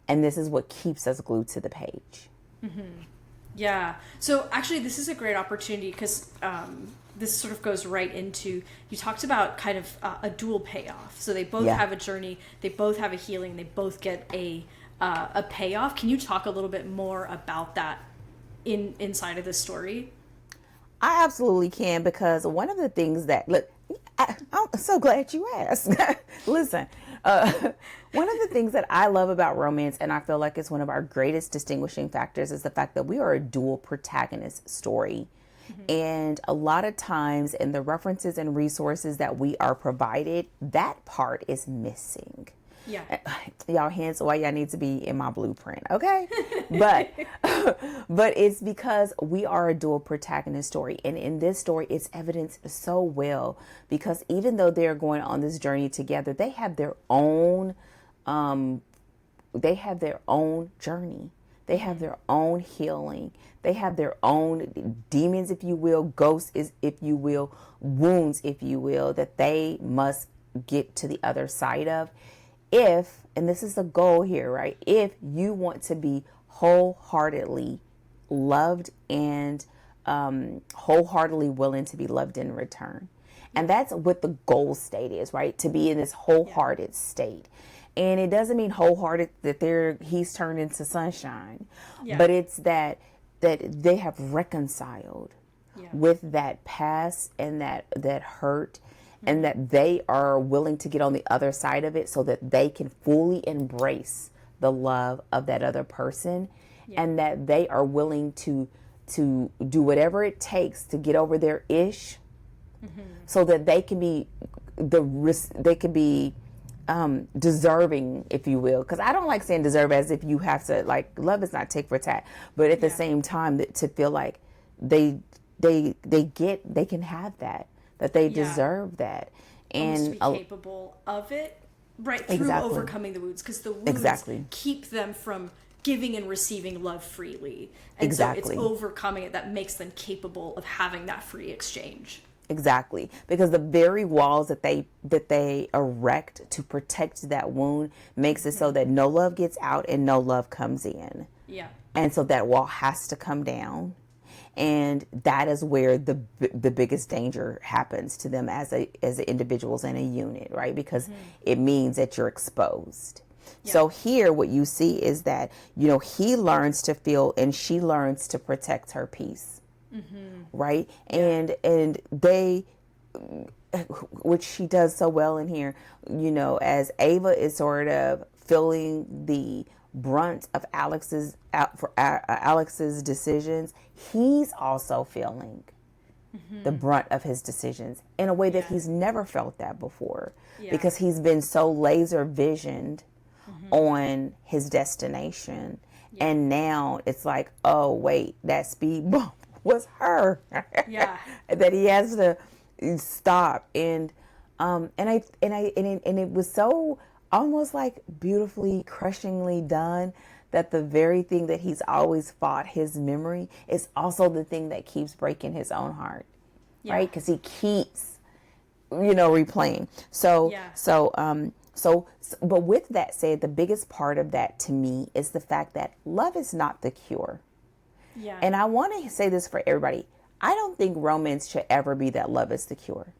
And this is what keeps us glued to the page. Mm-hmm. Yeah. So actually, this is a great opportunity because this sort of goes right into, you talked about kind of a dual payoff. So they both have a journey, they both have a healing, they both get a payoff. Can you talk a little bit more about that inside of the story? I absolutely can, because one of the things that, look, I'm so glad you asked. Listen, one of the things that I love about romance, and I feel like it's one of our greatest distinguishing factors, is the fact that we are a dual protagonist story. Mm-hmm. And a lot of times in the references and resources that we are provided, that part is missing. Yeah. Y'all, hence why y'all need to be in my blueprint, okay? But it's because we are a dual protagonist story. And in this story, it's evidenced so well, because even though they're going on this journey together, they have their own journey. They have their own healing. They have their own demons, if you will, ghosts, if you will, wounds, if you will, that they must get to the other side of. If, and this is the goal here, right? If you want to be wholeheartedly loved and wholeheartedly willing to be loved in return. And that's what the goal state is, right? To be in this wholehearted state. And it doesn't mean wholehearted that he's turned into sunshine, but it's that they have reconciled with that past and that hurt, and that they are willing to get on the other side of it so that they can fully embrace the love of that other person, and that they are willing to do whatever it takes to get over their ish, so that they can be deserving, if you will. Because I don't like saying deserve as if you have to, like, love is not tick for tat, but at the same time to feel like they can have that they deserve that, and almost be capable of it, right, through overcoming the wounds, because the wounds keep them from giving and receiving love freely, and so it's overcoming it that makes them capable of having that free exchange. Exactly, because the very walls that they erect to protect that wound makes it so that no love gets out and no love comes in. Yeah, and so that wall has to come down. And that is where the biggest danger happens to them as individuals and a unit, right? Because it means that you're exposed. Yeah. So here, what you see is that, he learns to feel and she learns to protect her peace, right? Yeah. And they, which she does so well in here, as Ava is sort of feeling the brunt of Alex's decisions, he's also feeling the brunt of his decisions in a way that he's never felt that before, because he's been so laser visioned on his destination, and now it's like, oh wait, that speed bump was her, that he has to stop, and it was so almost like beautifully, crushingly done, that the very thing that he's always fought, his memory, is also the thing that keeps breaking his own heart, right? Because he keeps, replaying. But with that said, the biggest part of that to me is the fact that love is not the cure. Yeah. And I want to say this for everybody. I don't think romance should ever be that love is the cure.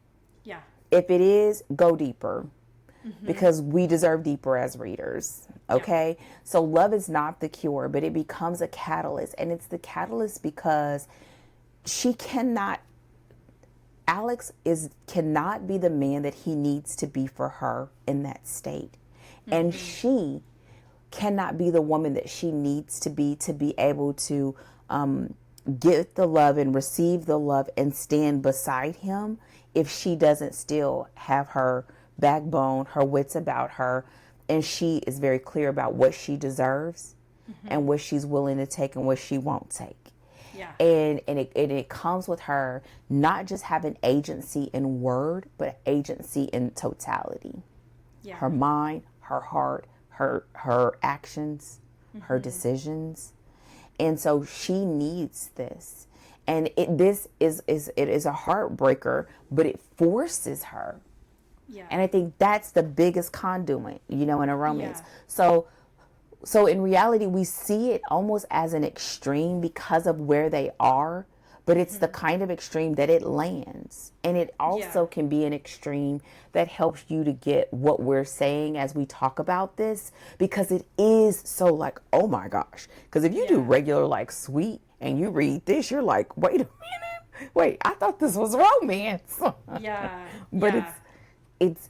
Yeah. If it is, go deeper. Because we deserve deeper as readers. Okay. Yeah. So love is not the cure, but it becomes a catalyst. And it's the catalyst because Alex cannot be the man that he needs to be for her in that state. And she cannot be the woman that she needs to be able to get the love and receive the love and stand beside him if she doesn't still have her backbone, her wits about her, and she is very clear about what she deserves and what she's willing to take and what she won't take. Yeah. And it comes with her not just having agency in word, but agency in totality. Yeah. Her mind, her heart, her actions, her decisions. And so she needs this. And it is a heartbreaker, but it forces her. Yeah. And I think that's the biggest conduit, in a romance. Yeah. So in reality, we see it almost as an extreme because of where they are, but it's the kind of extreme that it lands. And it also can be an extreme that helps you to get what we're saying as we talk about this, because it is so like, oh my gosh. Because if you do regular like sweet and you read this, you're like, wait a minute. Wait, I thought this was romance. Yeah. But it's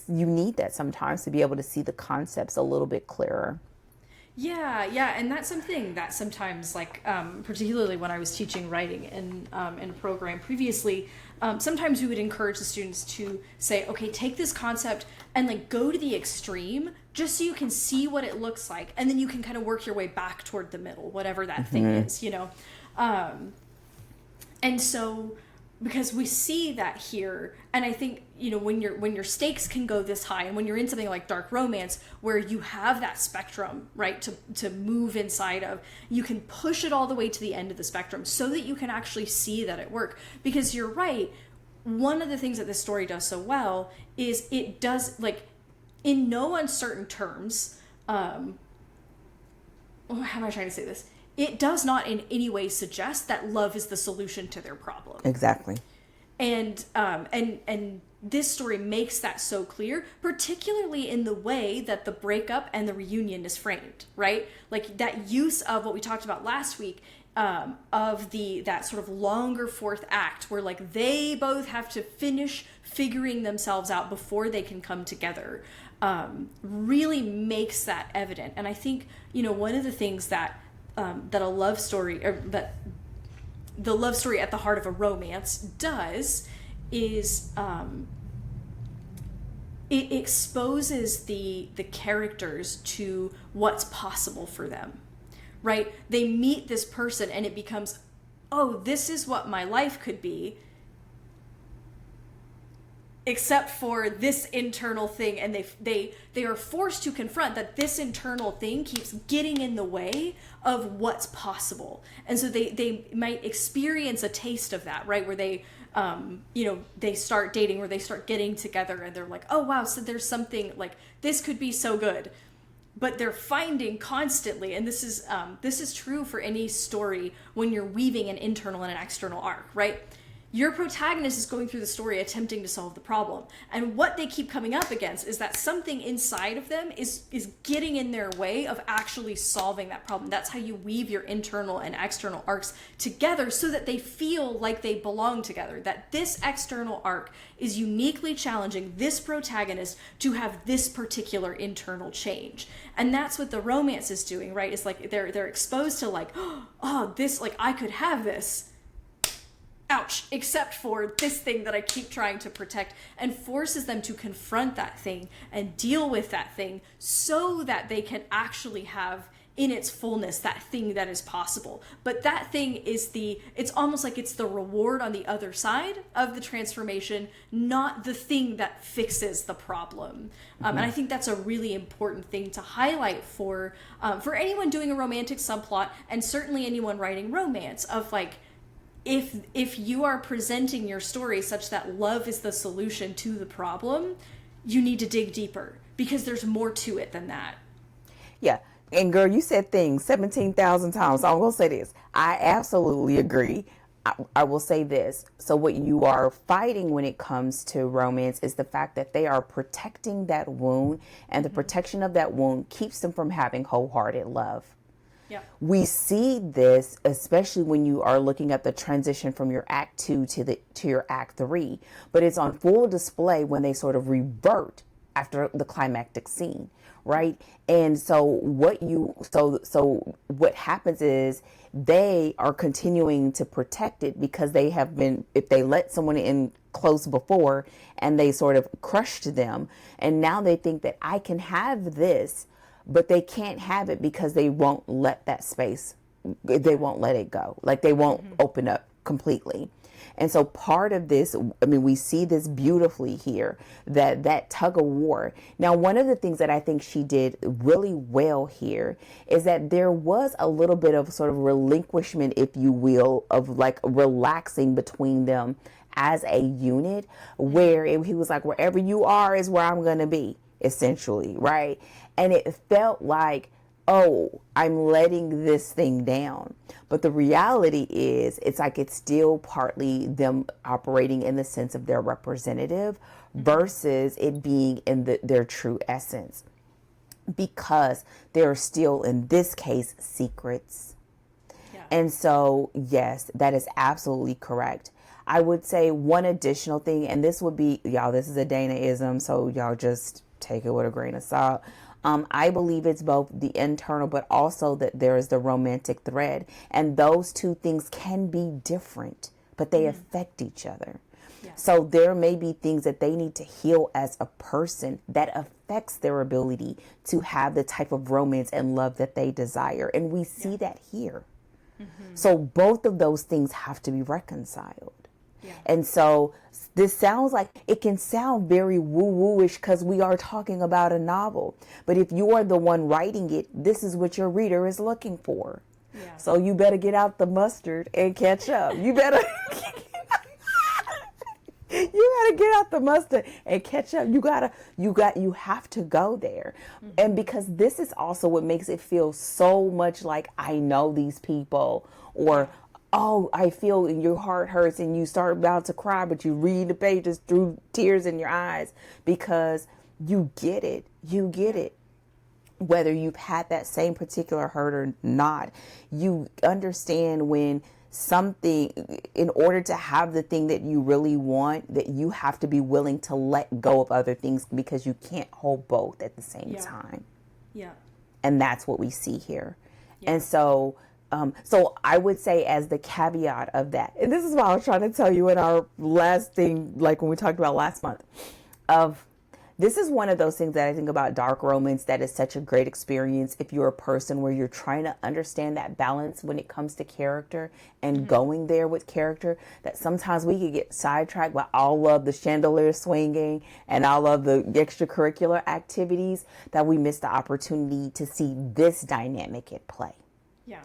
you need that sometimes to be able to see the concepts a little bit clearer. Yeah, and that's something that sometimes, like, particularly when I was teaching writing in a program previously, sometimes we would encourage the students to say, okay, take this concept and like go to the extreme just so you can see what it looks like, and then you can kind of work your way back toward the middle, whatever that thing is, and so because we see that here, and I think when your stakes can go this high, and when you're in something like dark romance where you have that spectrum, right, to move inside of, you can push it all the way to the end of the spectrum so that you can actually see that it work. Because you're right, one of the things that this story does so well is it does, like, in no uncertain terms, how am I trying to say this? It does not in any way suggest that love is the solution to their problem. Exactly. And this story makes that so clear, particularly in the way that the breakup and the reunion is framed, right? Like that use of what we talked about last week, of that sort of longer fourth act where like they both have to finish figuring themselves out before they can come together, really makes that evident. And I think, one of the things that a love story, or that the love story at the heart of a romance does, is it exposes the characters to what's possible for them, right? They meet this person and it becomes, oh, this is what my life could be, except for this internal thing, and they are forced to confront that this internal thing keeps getting in the way of what's possible. And so they might experience a taste of that, right, where they they start dating, or they start getting together, and they're like, oh wow, so there's something like this could be so good. But they're finding constantly, and this is true for any story when you're weaving an internal and an external arc, right? Your protagonist is going through the story attempting to solve the problem. And what they keep coming up against is that something inside of them is getting in their way of actually solving that problem. That's how you weave your internal and external arcs together so that they feel like they belong together. That this external arc is uniquely challenging this protagonist to have this particular internal change. And that's what the romance is doing, right? It's like they're exposed to like, oh, this, like I could have this. Ouch, except for this thing that I keep trying to protect, and forces them to confront that thing and deal with that thing so that they can actually have in its fullness that thing that is possible. But that thing is it's almost like it's the reward on the other side of the transformation, not the thing that fixes the problem. And I think that's a really important thing to highlight for anyone doing a romantic subplot, and certainly anyone writing romance, of like, if you are presenting your story such that love is the solution to the problem, you need to dig deeper, because there's more to it than that. Yeah. And girl, you said things 17,000 times. So I'm going to say this. I absolutely agree. I will say this. So what you are fighting when it comes to romance is the fact that they are protecting that wound, and the protection of that wound keeps them from having wholehearted love. Yep. We see this especially when you are looking at the transition from your act 2 to your act 3, but it's on full display when they sort of revert after the climactic scene, right? And so what happens is they are continuing to protect it because they have been, if they let someone in close before and they sort of crushed them, and now they think that I can have this, but they can't have it because they won't let that space, they won't let it go. Like they won't open up completely. And so part of this, I mean, we see this beautifully here, that tug of war. Now, one of the things that I think she did really well here is that there was a little bit of sort of relinquishment, if you will, of like relaxing between them as a unit, where he was like, wherever you are is where I'm going to be, essentially, right? And it felt like, oh, I'm letting this thing down. But the reality is, it's like it's still partly them operating in the sense of their representative versus it being in their true essence. Because there are still, in this case, secrets. Yeah. And so, yes, that is absolutely correct. I would say one additional thing, and this would be, y'all, this is a Dana-ism, so y'all just take it with a grain of salt. I believe it's both the internal, but also that there is the romantic thread. And those two things can be different, but they affect each other. Yeah. So there may be things that they need to heal as a person that affects their ability to have the type of romance and love that they desire. And we see that here. Mm-hmm. So both of those things have to be reconciled. Yeah. And so this sounds like, it can sound very woo-woo-ish because we are talking about a novel. But if you are the one writing it, this is what your reader is looking for. Yeah. So you better get out the mustard and catch up. You better get out the mustard and catch up. You have to go there. Mm-hmm. And because this is also what makes it feel so much like I know these people, or oh, I feel your heart hurts and you start about to cry, but you read the pages through tears in your eyes because you get it. You get it. Whether you've had that same particular hurt or not, you understand when something, in order to have the thing that you really want, that you have to be willing to let go of other things because you can't hold both at the same time. Yeah. And that's what we see here. Yeah. And so I would say, as the caveat of that, and this is what I was trying to tell you in our last thing, like when we talked about last month, this is one of those things that I think about dark romance that is such a great experience if you're a person where you're trying to understand that balance when it comes to character and going there with character, that sometimes we could get sidetracked by all of the chandelier swinging and all of the extracurricular activities, that we miss the opportunity to see this dynamic at play. Yeah.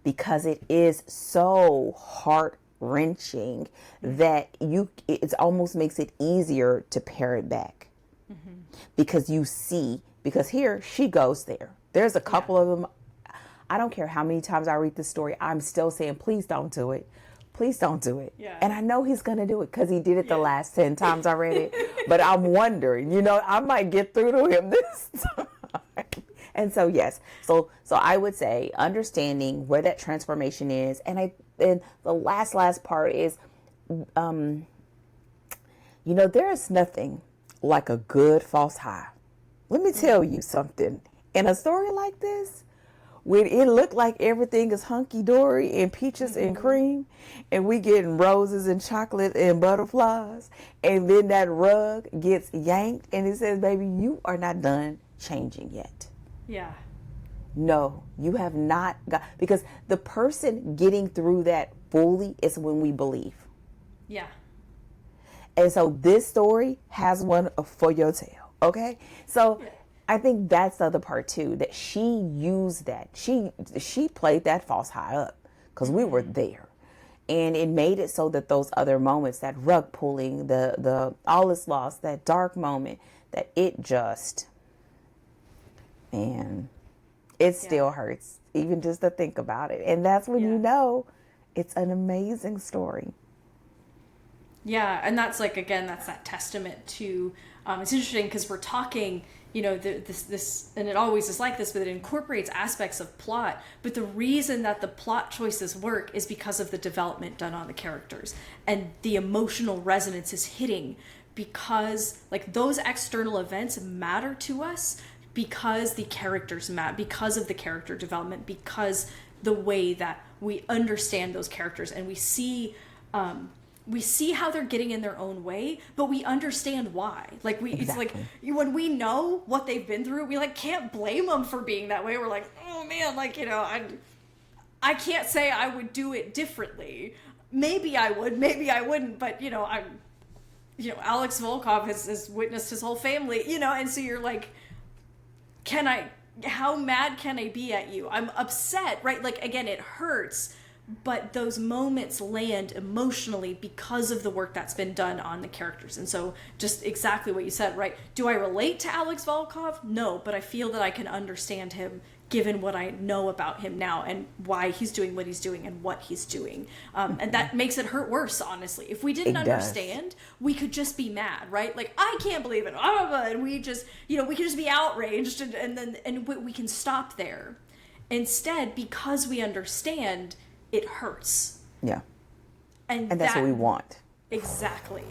Because it is so heart-wrenching that it almost makes it easier to pare it back. Mm-hmm. Because here she goes there. There's a couple of them. I don't care how many times I read the story, I'm still saying, please don't do it. Please don't do it. Yeah. And I know he's going to do it because he did it the last 10 times I read it. But I'm wondering, I might get through to him this time. And so, yes, so I would say understanding where that transformation is. And the last part is, there is nothing like a good false high. Let me tell you something. In a story like this, when it looked like everything is hunky-dory and peaches and cream, and we getting roses and chocolate and butterflies, and then that rug gets yanked and it says, baby, you are not done changing yet. Yeah. No, you have not got, because the person getting through that fully is when we believe. Yeah. And so this story has one for your tail. Okay. So I think that's the other part too, that she used that. She played that false high up because we were there. And it made it so that those other moments, that rug pulling, the all is lost, that dark moment, that it just, man, it still hurts even just to think about it. And that's when you know it's an amazing story. Yeah, and that's that's that testament to, it's interesting because we're talking, this, and it always is like this, but it incorporates aspects of plot. But the reason that the plot choices work is because of the development done on the characters. And the emotional resonance is hitting because, those external events matter to us because the characters matter, because of the character development, because the way that we understand those characters and we see how they're getting in their own way, but we understand why. Exactly. It's like when we know what they've been through, we can't blame them for being that way. We're like, oh man, I can't say I would do it differently. maybe I would, maybe I wouldn't, but Alex Volkov has witnessed his whole family, and so you're like, how mad can I be at you? I'm upset, right? Like, again, it hurts, but those moments land emotionally because of the work that's been done on the characters. And so just exactly what you said, right? Do I relate to Alex Volkov? No, but I feel that I can understand him given what I know about him now and why he's doing what he's doing and what he's doing. And that makes it hurt worse, honestly. If we didn't understand, we could just be mad, right? Like, I can't believe it. And we just, we can just be outraged and we can stop there. Instead, because we understand, it hurts. Yeah. And that's what we want. Exactly.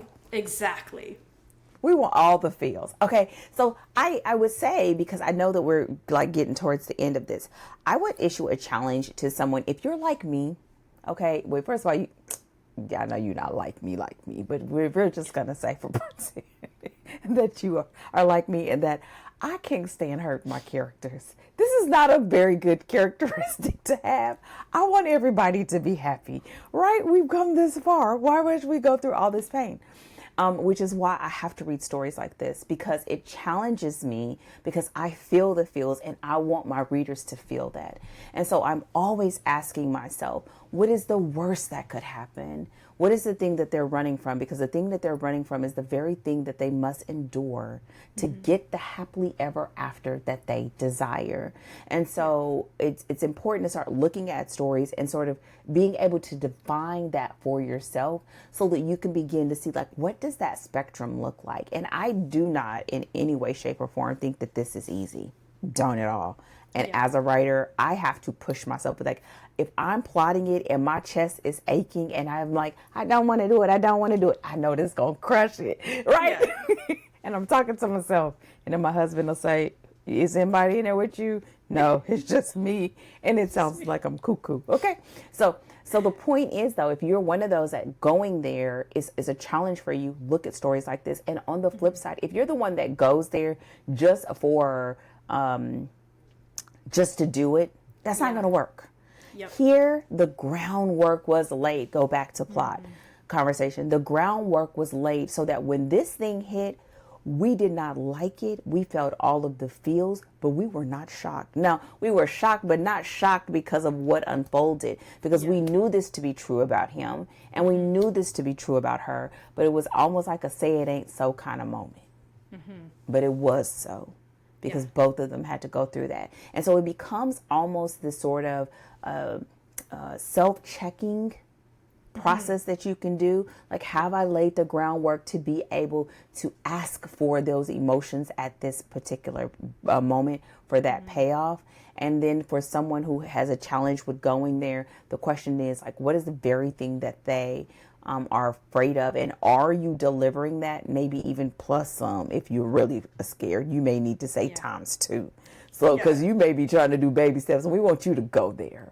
We want all the feels. Okay, so I would say, because I know that we're like getting towards the end of this, I would issue a challenge to someone. If you're like me, okay, wait, first of all, I know you're not like me, but we're just going to say for that you are like me and that I can't stand hurting my characters. This is not a very good characteristic to have. I want everybody to be happy, right? We've come this far. Why would we go through all this pain? Which is why I have to read stories like this, because it challenges me, because I feel the feels and I want my readers to feel that. And so I'm always asking myself, what is the worst that could happen? What is the thing that they're running from? Because the thing that they're running from is the very thing that they must endure to get the happily ever after that they desire. And so it's important to start looking at stories and sort of being able to define that for yourself so that you can begin to see, like, what does that spectrum look like? And I do not in any way, shape, or form think that this is easy. Don't at all. And as a writer, I have to push myself. Like, if I'm plotting it and my chest is aching and I'm like, I don't want to do it. I know this is going to crush it. Right? Yeah. And I'm talking to myself. And then my husband will say, is anybody in there with you? No, it's just me. And it sounds like I'm cuckoo. Okay. So the point is, though, if you're one of those that going there is a challenge for you, look at stories like this. And on the flip side, if you're the one that goes there just for, just to do it, that's not going to work. Yep. Here, the groundwork was laid. Go back to plot conversation. The groundwork was laid so that when this thing hit, we did not like it. We felt all of the feels, but we were not shocked. Now, we were shocked, but not shocked because of what unfolded, because we knew this to be true about him and we knew this to be true about her, but it was almost like a say it ain't so kind of moment. But it was so. Because both of them had to go through that. And so it becomes almost this sort of self-checking process that you can do. Like, have I laid the groundwork to be able to ask for those emotions at this particular moment for that payoff? And then for someone who has a challenge with going there, the question is, like, what is the very thing that they are afraid of, and are you delivering that? Maybe even plus some. If you're really scared, you may need to say times 2. So because you may be trying to do baby steps, and we want you to go there,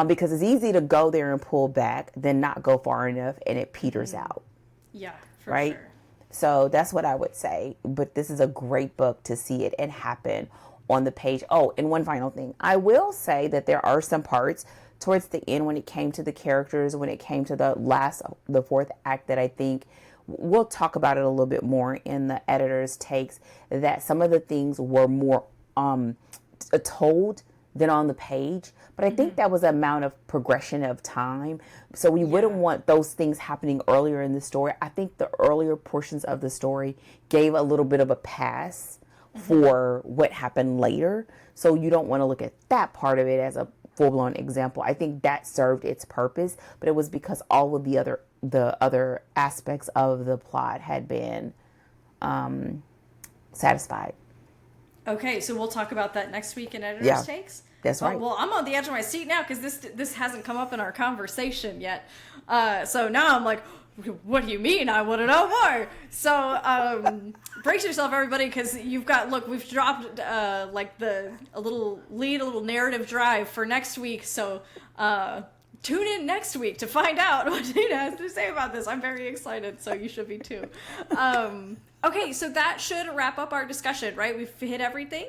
because it's easy to go there and pull back than not go far enough and it peters out. For sure. So that's what I would say. But this is a great book to see it and happen on the page. Oh, and one final thing, I will say that there are some parts towards the end when it came to the characters, when it came to the fourth act, that I think we'll talk about it a little bit more in the editor's takes, that some of the things were more told than on the page. But I think that was the amount of progression of time. So we wouldn't want those things happening earlier in the story. I think the earlier portions of the story gave a little bit of a pass for what happened later. So you don't want to look at that part of it as a full-blown example. I think that served its purpose, but it was because all of the other aspects of the plot had been satisfied. Okay, so we'll talk about that next week in editor's takes. That's right. Well, I'm on the edge of my seat now because this hasn't come up in our conversation yet. So now I'm like, what do you mean? I want to know more. So brace yourself, everybody, because we've dropped a little narrative drive for next week. So tune in next week to find out what Dana has to say about this. I'm very excited, so you should be too. Okay, so that should wrap up our discussion, right? We've hit everything?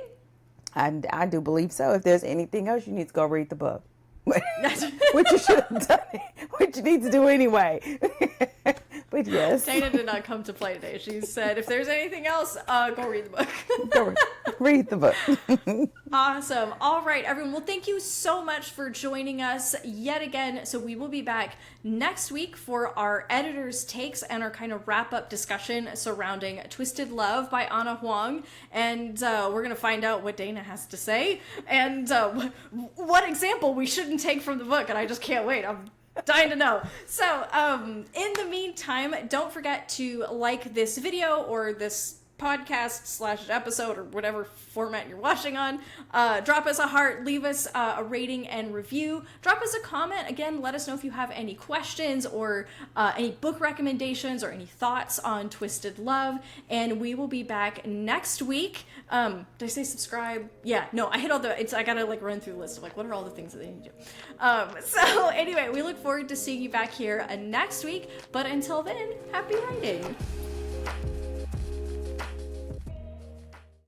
I do believe so. If there's anything else, you need to go read the book. which you should have done, which you need to do anyway. But yes. Dana did not come to play today. She said, if there's anything else, go read the book. Go read the book. Awesome. All right, everyone. Well, thank you so much for joining us yet again. So we will be back next week for our editor's takes and our kind of wrap-up discussion surrounding Twisted Love by Ana Huang. And we're going to find out what Dana has to say and what example we shouldn't take from the book. And I just can't wait. I'm dying to know. So, in the meantime, don't forget to like this video or this podcast / episode or whatever format you're watching on. Drop us a heart, leave us a rating and review. Drop us a comment. Again, let us know if you have any questions or any book recommendations or any thoughts on Twisted Love. And we will be back next week. Did I say subscribe? Yeah, no, I hit all the, I gotta like run through the list of like, what are all the things that they need to do? So anyway, we look forward to seeing you back here next week. But until then, happy writing.